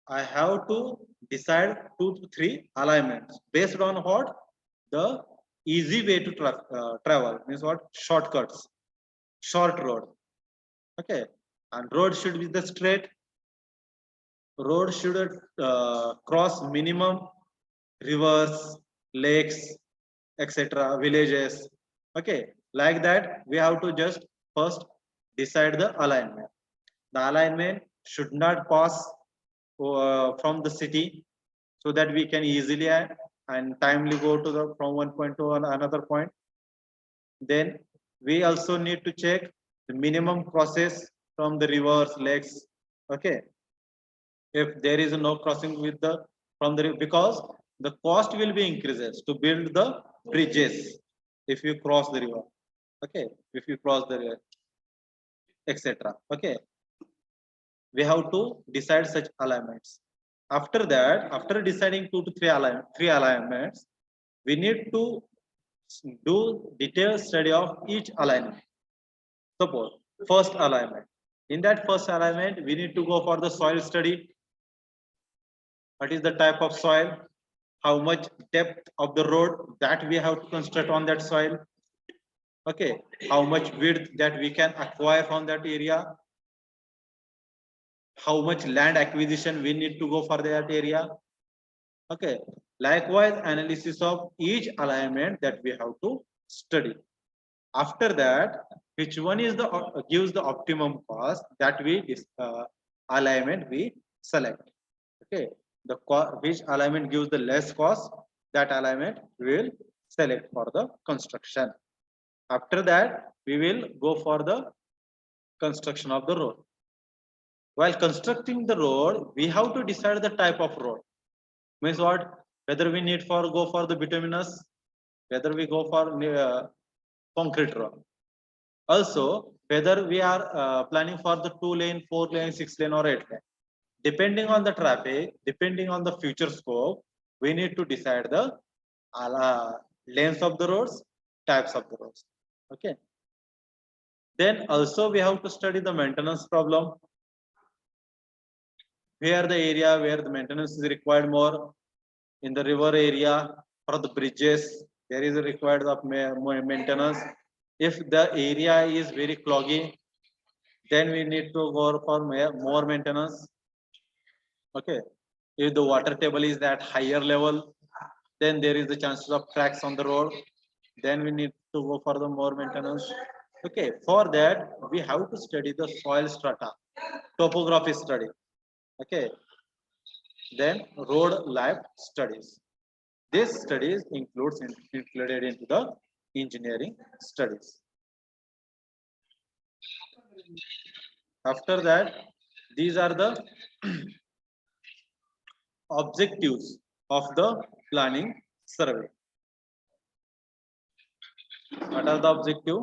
I have to decide 2 to 3 alignments based on what? The easy way to travel. Means what? Shortcuts, short road. Okay, and road should be the straight. Road should cross minimum rivers, lakes, etc., villages. Okay, like that, we have to just first decide the alignment. The alignment should not pass from the city so that we can easily and timely go to the from one point to another point. Then we also need to check the minimum crosses from the rivers, lakes. Okay, if there is no crossing with the from the because the cost will be increases to build the bridges if you cross the river. Okay, if you cross the river, etc. Okay, we have to decide such alignments. After that, after deciding 2 to 3 alignments, we need to do detailed study of each alignment. Suppose first alignment. In that first alignment, we need to go for the soil study. What is the type of soil? How much depth of the road that we have to construct on that soil? Okay, how much width that we can acquire from that area? How much land acquisition we need to go for that area? Okay, likewise analysis of each alignment that we have to study. After that, which one is the gives the optimum cost that we alignment we select. Okay, the which alignment gives the less cost, that alignment we will select for the construction. After that, we will go for the construction of the road. While constructing the road, we have to decide the type of road. Means what? Whether we need for go for the bituminous, whether we go for concrete road. Also, whether we are planning for the 2-lane, 4-lane, 6-lane, or 8-lane. Depending on the traffic, depending on the future scope, we need to decide the lanes of the roads, types of the roads. Okay. Then also we have to study the maintenance problem. Where the area where the maintenance is required more, in the river area, for the bridges, there is a required of more maintenance. If the area is very cloggy, then we need to go for more maintenance. Okay, if the water table is at higher level, then there is the chances of cracks on the road, then we need to go for the more maintenance. Okay, for that we have to study the soil strata, topography study. Okay, then road life studies. This studies included into the engineering studies. After that, these are the objectives of the planning survey. What are the objective?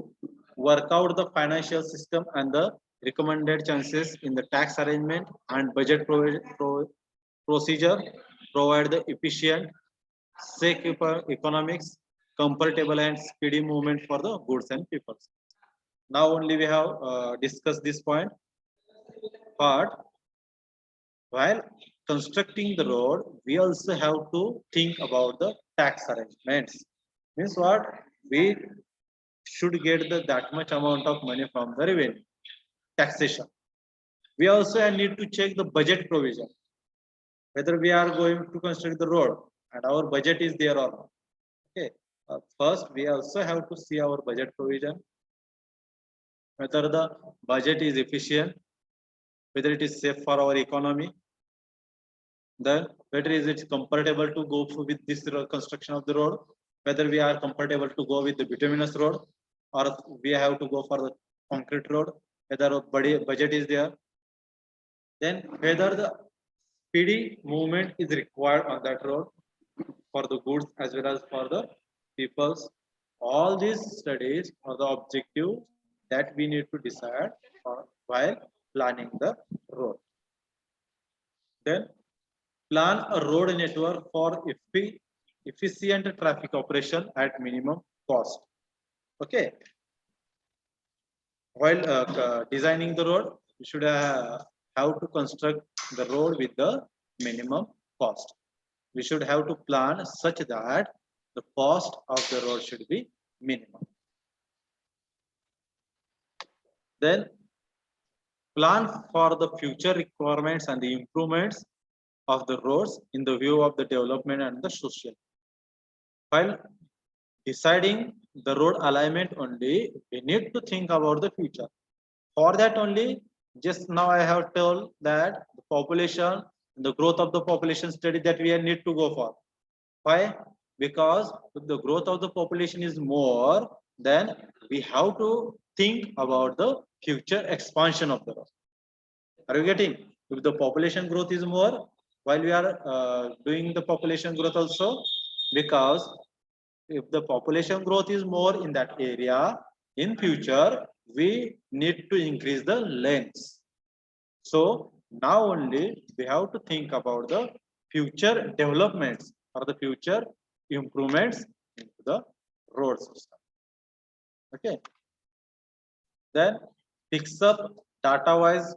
Work out the financial system and the recommended chances in the tax arrangement and budget procedure. Provide the efficient safe economics, comfortable and speedy movement for the goods and people. Now only we have discussed this point. But while constructing the road, we also have to think about the tax arrangements. Means what? We should get that much amount of money from the revenue, taxation. We also need to check the budget provision, whether we are going to construct the road and our budget is there or not. Okay. First, we also have to see our budget provision, whether the budget is efficient, whether it is safe for our economy, then whether is it comfortable to go with this construction of the road, whether we are comfortable to go with the bituminous road or we have to go for the concrete road, whether our budget is there, then whether the speedy movement is required on that road for the goods as well as for the peoples. All these studies are the objective that we need to decide while planning the road. Then plan a road network for efficient traffic operation at minimum cost. Okay. While designing the road, we should have to construct the road with the minimum cost. We should have to plan such that the cost of the road should be minimum. Then plan for the future requirements and the improvements of the roads in the view of the development and the social. While deciding the road alignment only, we need to think about the future. For that only, just now I have told that the population, the growth of the population study that we need to go for. Why? Because if the growth of the population is more, then we have to think about the future expansion of the road. Are you getting? If the population growth is more, while we are doing the population growth also, because if the population growth is more in that area, in future, we need to increase the lengths. So now only we have to think about the future developments or the future improvements into the road system. Okay. Then fix up data-wise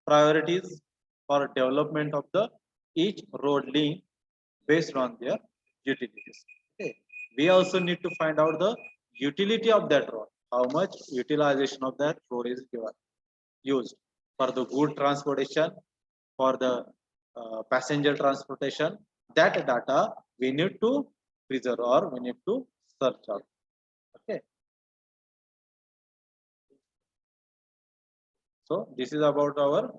priorities for development of the each road link based on their utilities. Okay. We also need to find out the utility of that road, how much utilization of that road is used for the good transportation, for the passenger transportation. That data we need to preserve or we need to search out. Okay. So this is about our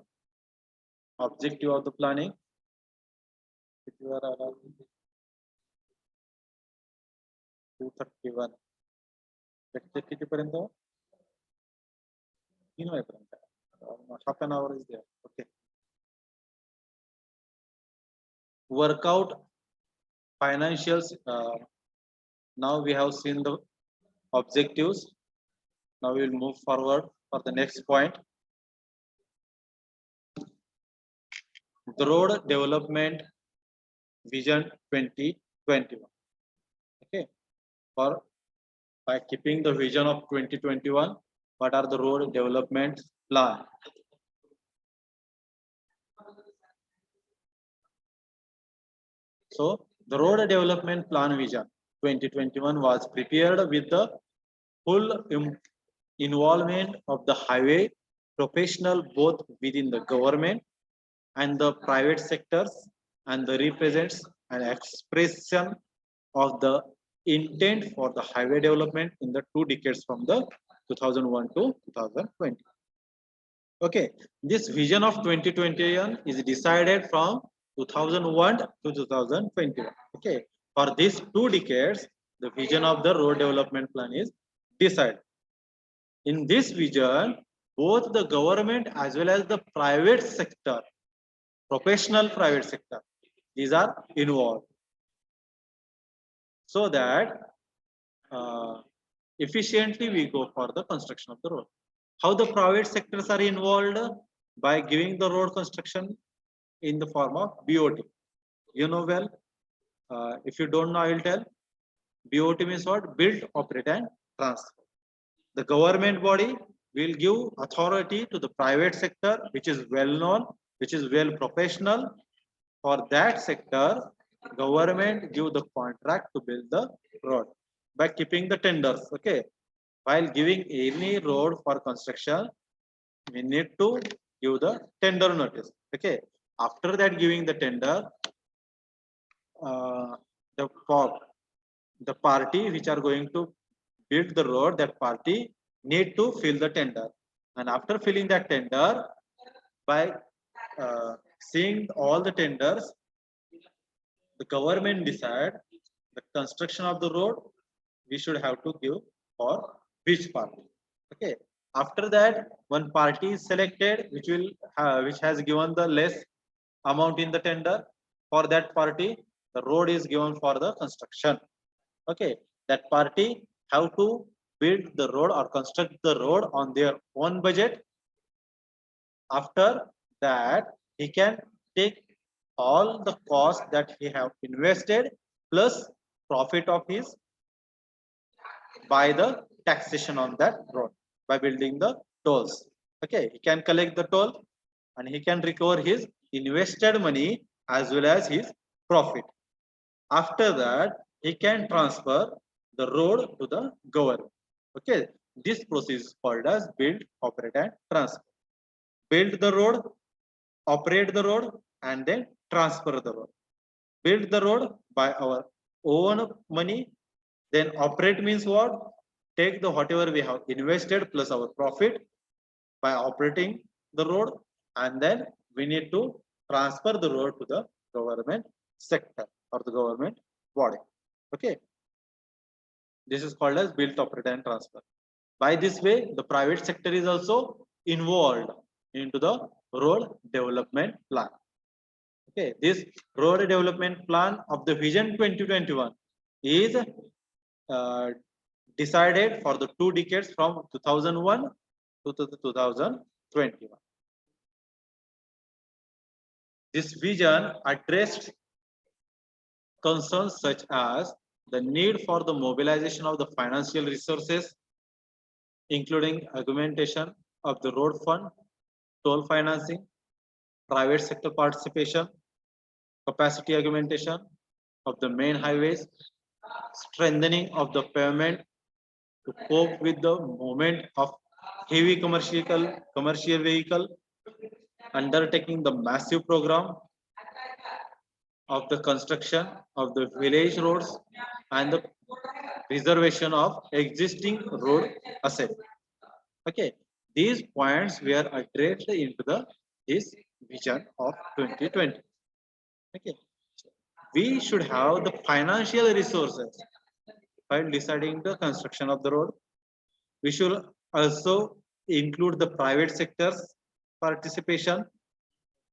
objective of the planning. If you are allowed, 231. कितीपर्यंत 3 वाजेपर्यंत half an hour is there. Okay. Workout financials. Now we have seen the objectives. Now we will move forward for the next point. The road development vision 2021. Okay. For by keeping the vision of 2021, what are the road development plan? So the road development plan vision 2021 was prepared with the full involvement of the highway professional both within the government and the private sectors, and the represents an expression of the intent for the highway development in the 2 decades from the 2001 to 2020. Okay, this vision of 2021 is decided from 2001 to 2021. Okay, for these 2 decades, the vision of the road development plan is decided. In this vision, both the government as well as the private sector, professional private sector, these are involved, so that efficiently we go for the construction of the road. How the private sectors are involved? By giving the road construction in the form of BOT. You know well, If you don't know, I will tell. BOT means what? Build, operate, and transfer. The government body will give authority to the private sector, which is well known, which is well professional. For that sector, government give the contract to build the road by keeping the tenders. Okay, while giving any road for construction, we need to give the tender notice. Okay, after that giving the tender, uh, the the party which are going to build the road, that party need to fill the tender, and after filling that tender, by seeing all the tenders, the government decide the construction of the road we should have to give for which party. Okay, after that, one party is selected which will which has given the less amount in the tender. For that party, the road is given for the construction. Okay, that party have to build the road or construct the road on their own budget. After that, he can take all the cost that he have invested plus profit of his by the taxation on that road by building the tolls. Okay, he can collect the toll and he can recover his invested money as well as his profit. After that, he can transfer the road to the government. Okay, this process is called as build, operate, and transfer. Build the road, operate the road, and then transfer the road. Build the road by our own money, then operate means what? Take the whatever we have invested plus our profit by operating the road, and then we need to transfer the road to the government sector or the government body. Okay, this is called as build, operate, and transfer. By this way, the private sector is also involved into the road development plan. Okay, this road development plan of the Vision 2021 is decided for the 2 decades from 2001 to 2021. This vision addressed concerns such as the need for the mobilization of the financial resources, including augmentation of the road fund, toll financing, private sector participation, capacity augmentation of the main highways, strengthening of the pavement to cope with the movement of heavy commercial vehicle, undertaking the massive program of the construction of the village roads and the preservation of existing road asset. Okay, these points were addressed into the this vision of 2020. Okay, we should have the financial resources while deciding the construction of the road. We should also include the private sector's participation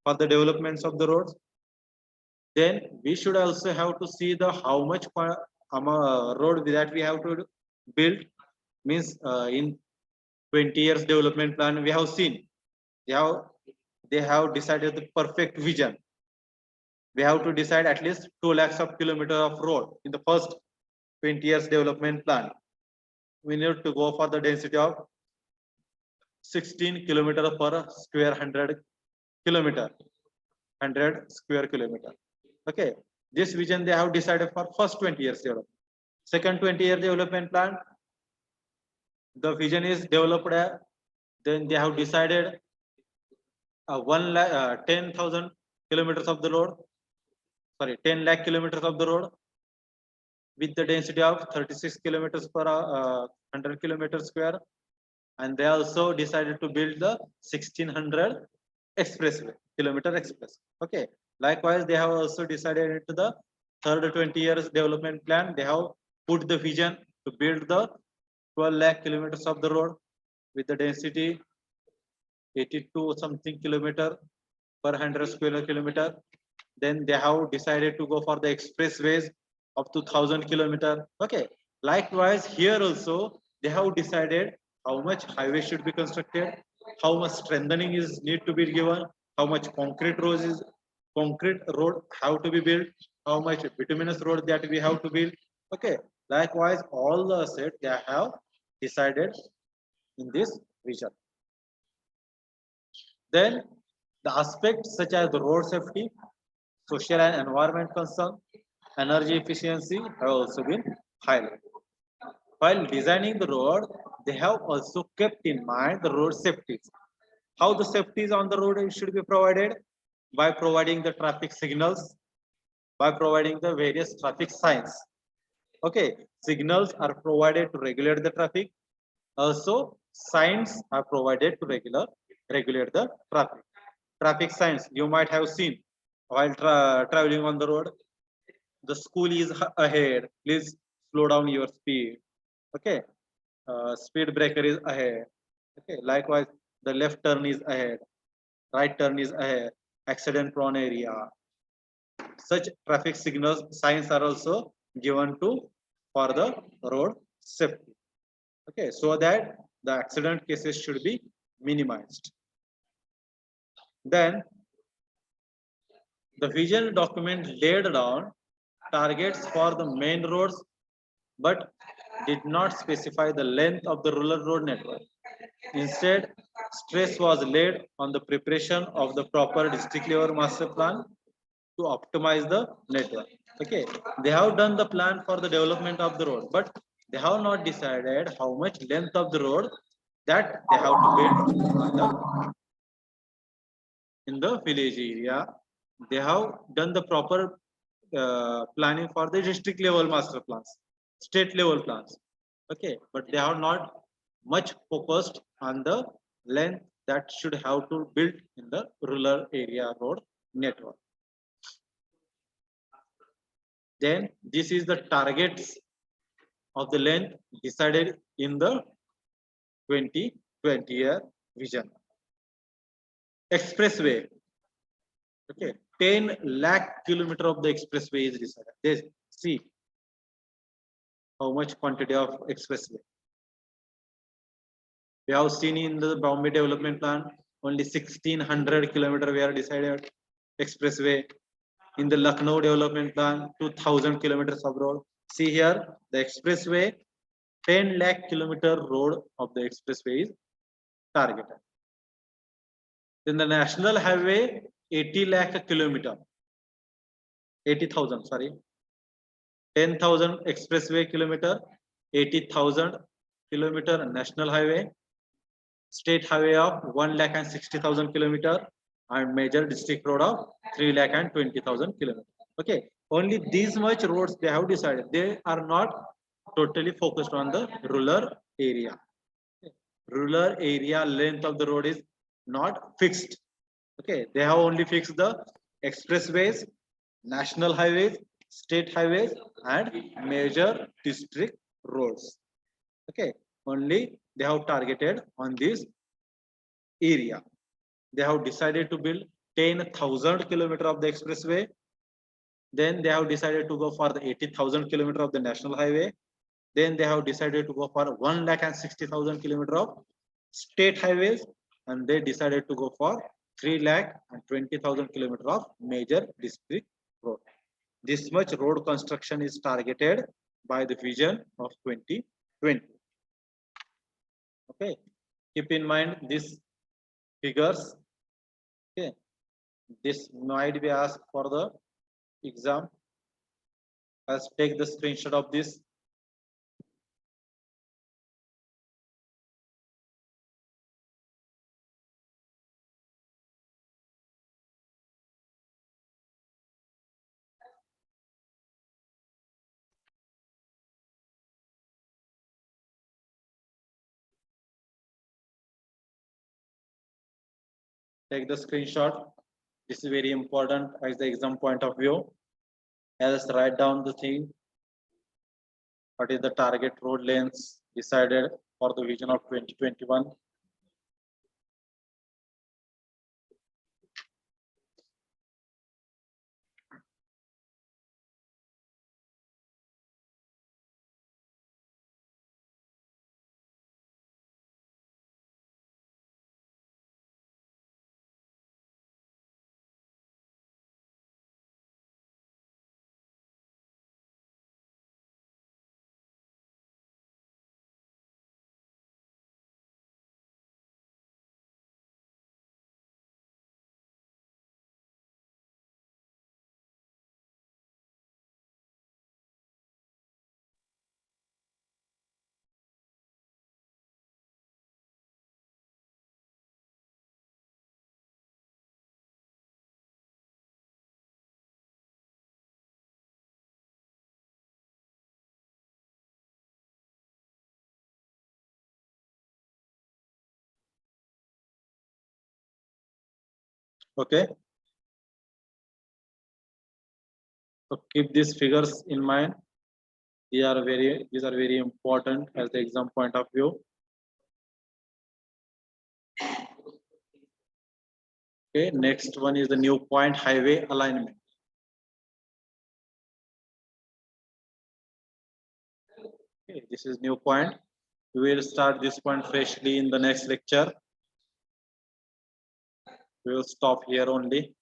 for the developments of the roads. Then we should also have to see the how much road that we have to build. Means in 20 years development plan we have seen they have they have decided the perfect vision. We have to decide at least 2 lakhs of kilometer of road in the first 20 years development plan. We need to go for the density of 16 kilometer per square 100 kilometer, 100 square kilometer. Okay, this vision they have decided for first 20 years development. Second 20-year development plan, the vision is developed. Then they have decided 10,000 kilometers of the road. Sorry, 10 lakh kilometers of the road with the density of 36 kilometers per 100 kilometers square. And they also decided to build the 1600 expressway, kilometer express. Okay. Likewise, they have also decided into the third 20 years development plan. They have put the vision to build the 12 lakh kilometers of the road with the density 82 something kilometer per 100 square kilometer. Then they have decided to go for the expressways up to 1000 kilometer. Okay. Likewise, here also they have decided how much highway should be constructed, how much strengthening is need to be given, how much concrete road have to be built, how much bituminous road that we have to build. Okay, likewise, all the assets they have decided in this vision. Then the aspects such as the road safety, social and environment concern, energy efficiency have also been highlighted. While designing the road, they have also kept in mind the road safety. How the safeties on the road should be provided? By providing the traffic signals, by providing the various traffic signs. Okay, signals are provided to regulate the traffic. Also, signs are provided to regulate the traffic. Traffic signs you might have seen while traveling on the road. The school is ahead. Please slow down your speed. Okay, speed breaker is ahead. Okay, likewise, the left turn is ahead, right turn is ahead, accident prone area. Such traffic signals signs are also given to for the road safety. Okay, so that the accident cases should be minimized. Then the vision document laid down targets for the main roads but did not specify the length of the rural road network. Instead, stress was laid on the preparation of the proper district level master plan to optimize the network. Okay, they have done the plan for the development of the road, but they have not decided how much length of the road that they have to build in the village area. They have done the proper planning for the district level master plans, state level plans. Okay, but they are not much focused on the length that should have to build in the rural area road network. Then this is the targets of the length decided in the 2020 year vision. Expressway. Okay, 10 lakh kilometer of the expressway is decided. This see how much quantity of expressway. We have seen in the Bombay Development Plan only 1600 kilometer we are decided expressway. In the Lucknow Development Plan, 2000 kilometers of road. See here, the expressway, 10 lakh kilometer road of the expressway is targeted. Then the national highway, 80 lakh kilometer, 80,000, sorry, 10,000 expressway kilometer, 80,000 kilometer national highway, state highway of 1 lakh and 60,000 kilometer, and major district road of 3 lakh and 20,000 kilometer. Okay, only these much roads they have decided. They are not totally focused on the rural area. Rural area length of the road is not fixed. Okay, they have only fixed the expressways, national highways, state highways, and major district roads. Okay, only they have targeted on this area. They have decided to build 10,000 kilometer of the expressway. Then they have decided to go for the 80,000 kilometer of the national highway. Then they have decided to go for 1 lakh and 60,000 kilometer of state highways. And they decided to go for 3 lakh and 20,000 kilometer of major district road. This much road construction is targeted by the vision of 2020. Okay, keep in mind these figures. Okay, this might be asked for the exam. Let's take the screenshot of this. Take the screenshot. This is very important as the exam point of view. Let's write down the thing. What is the target road lengths decided for the vision of 2021? Okay. So keep these figures in mind. These are very important as the exam point of view. Okay, next one is the new point highway alignment. Okay, this is new point. We will start this point freshly in the next lecture. We will stop here only.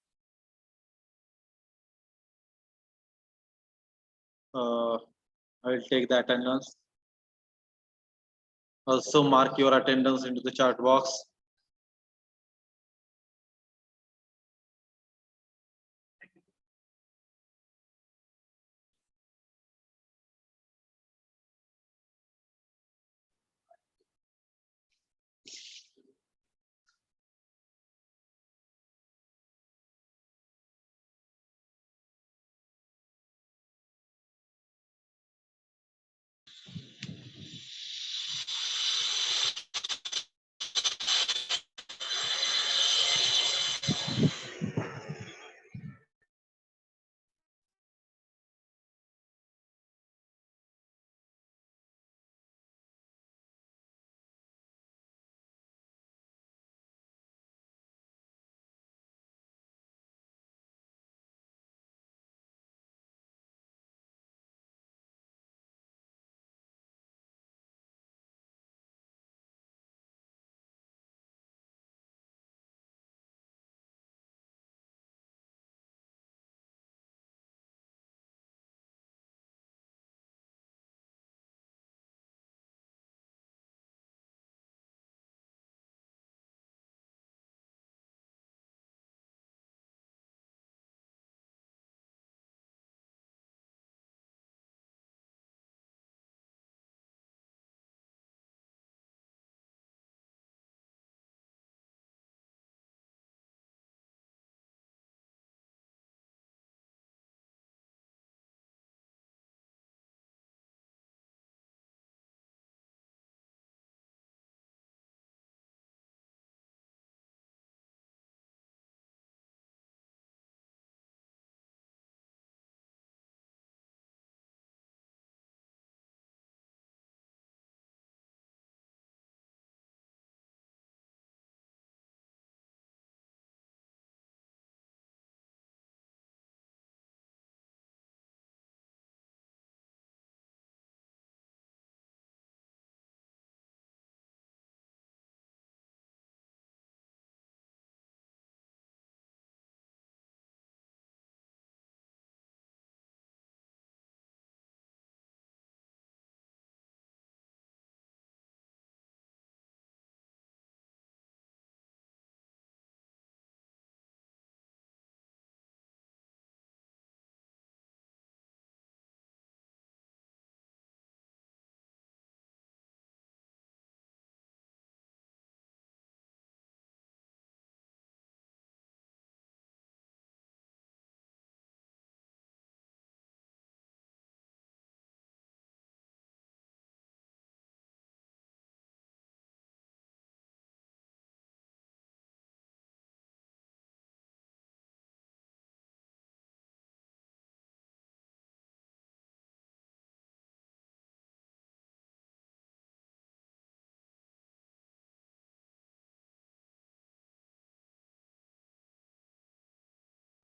I will take the attendance. Also mark your attendance into the chat box.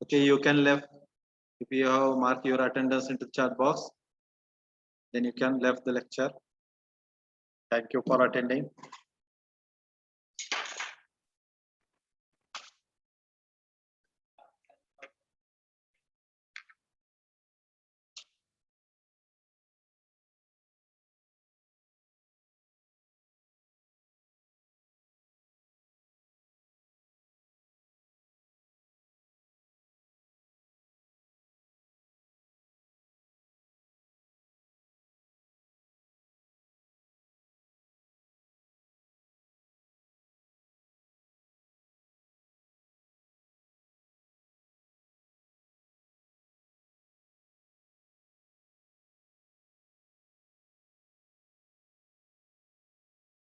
Okay, you can left if you have marked your attendance into the chat box, then you can left the lecture. Thank you for attending.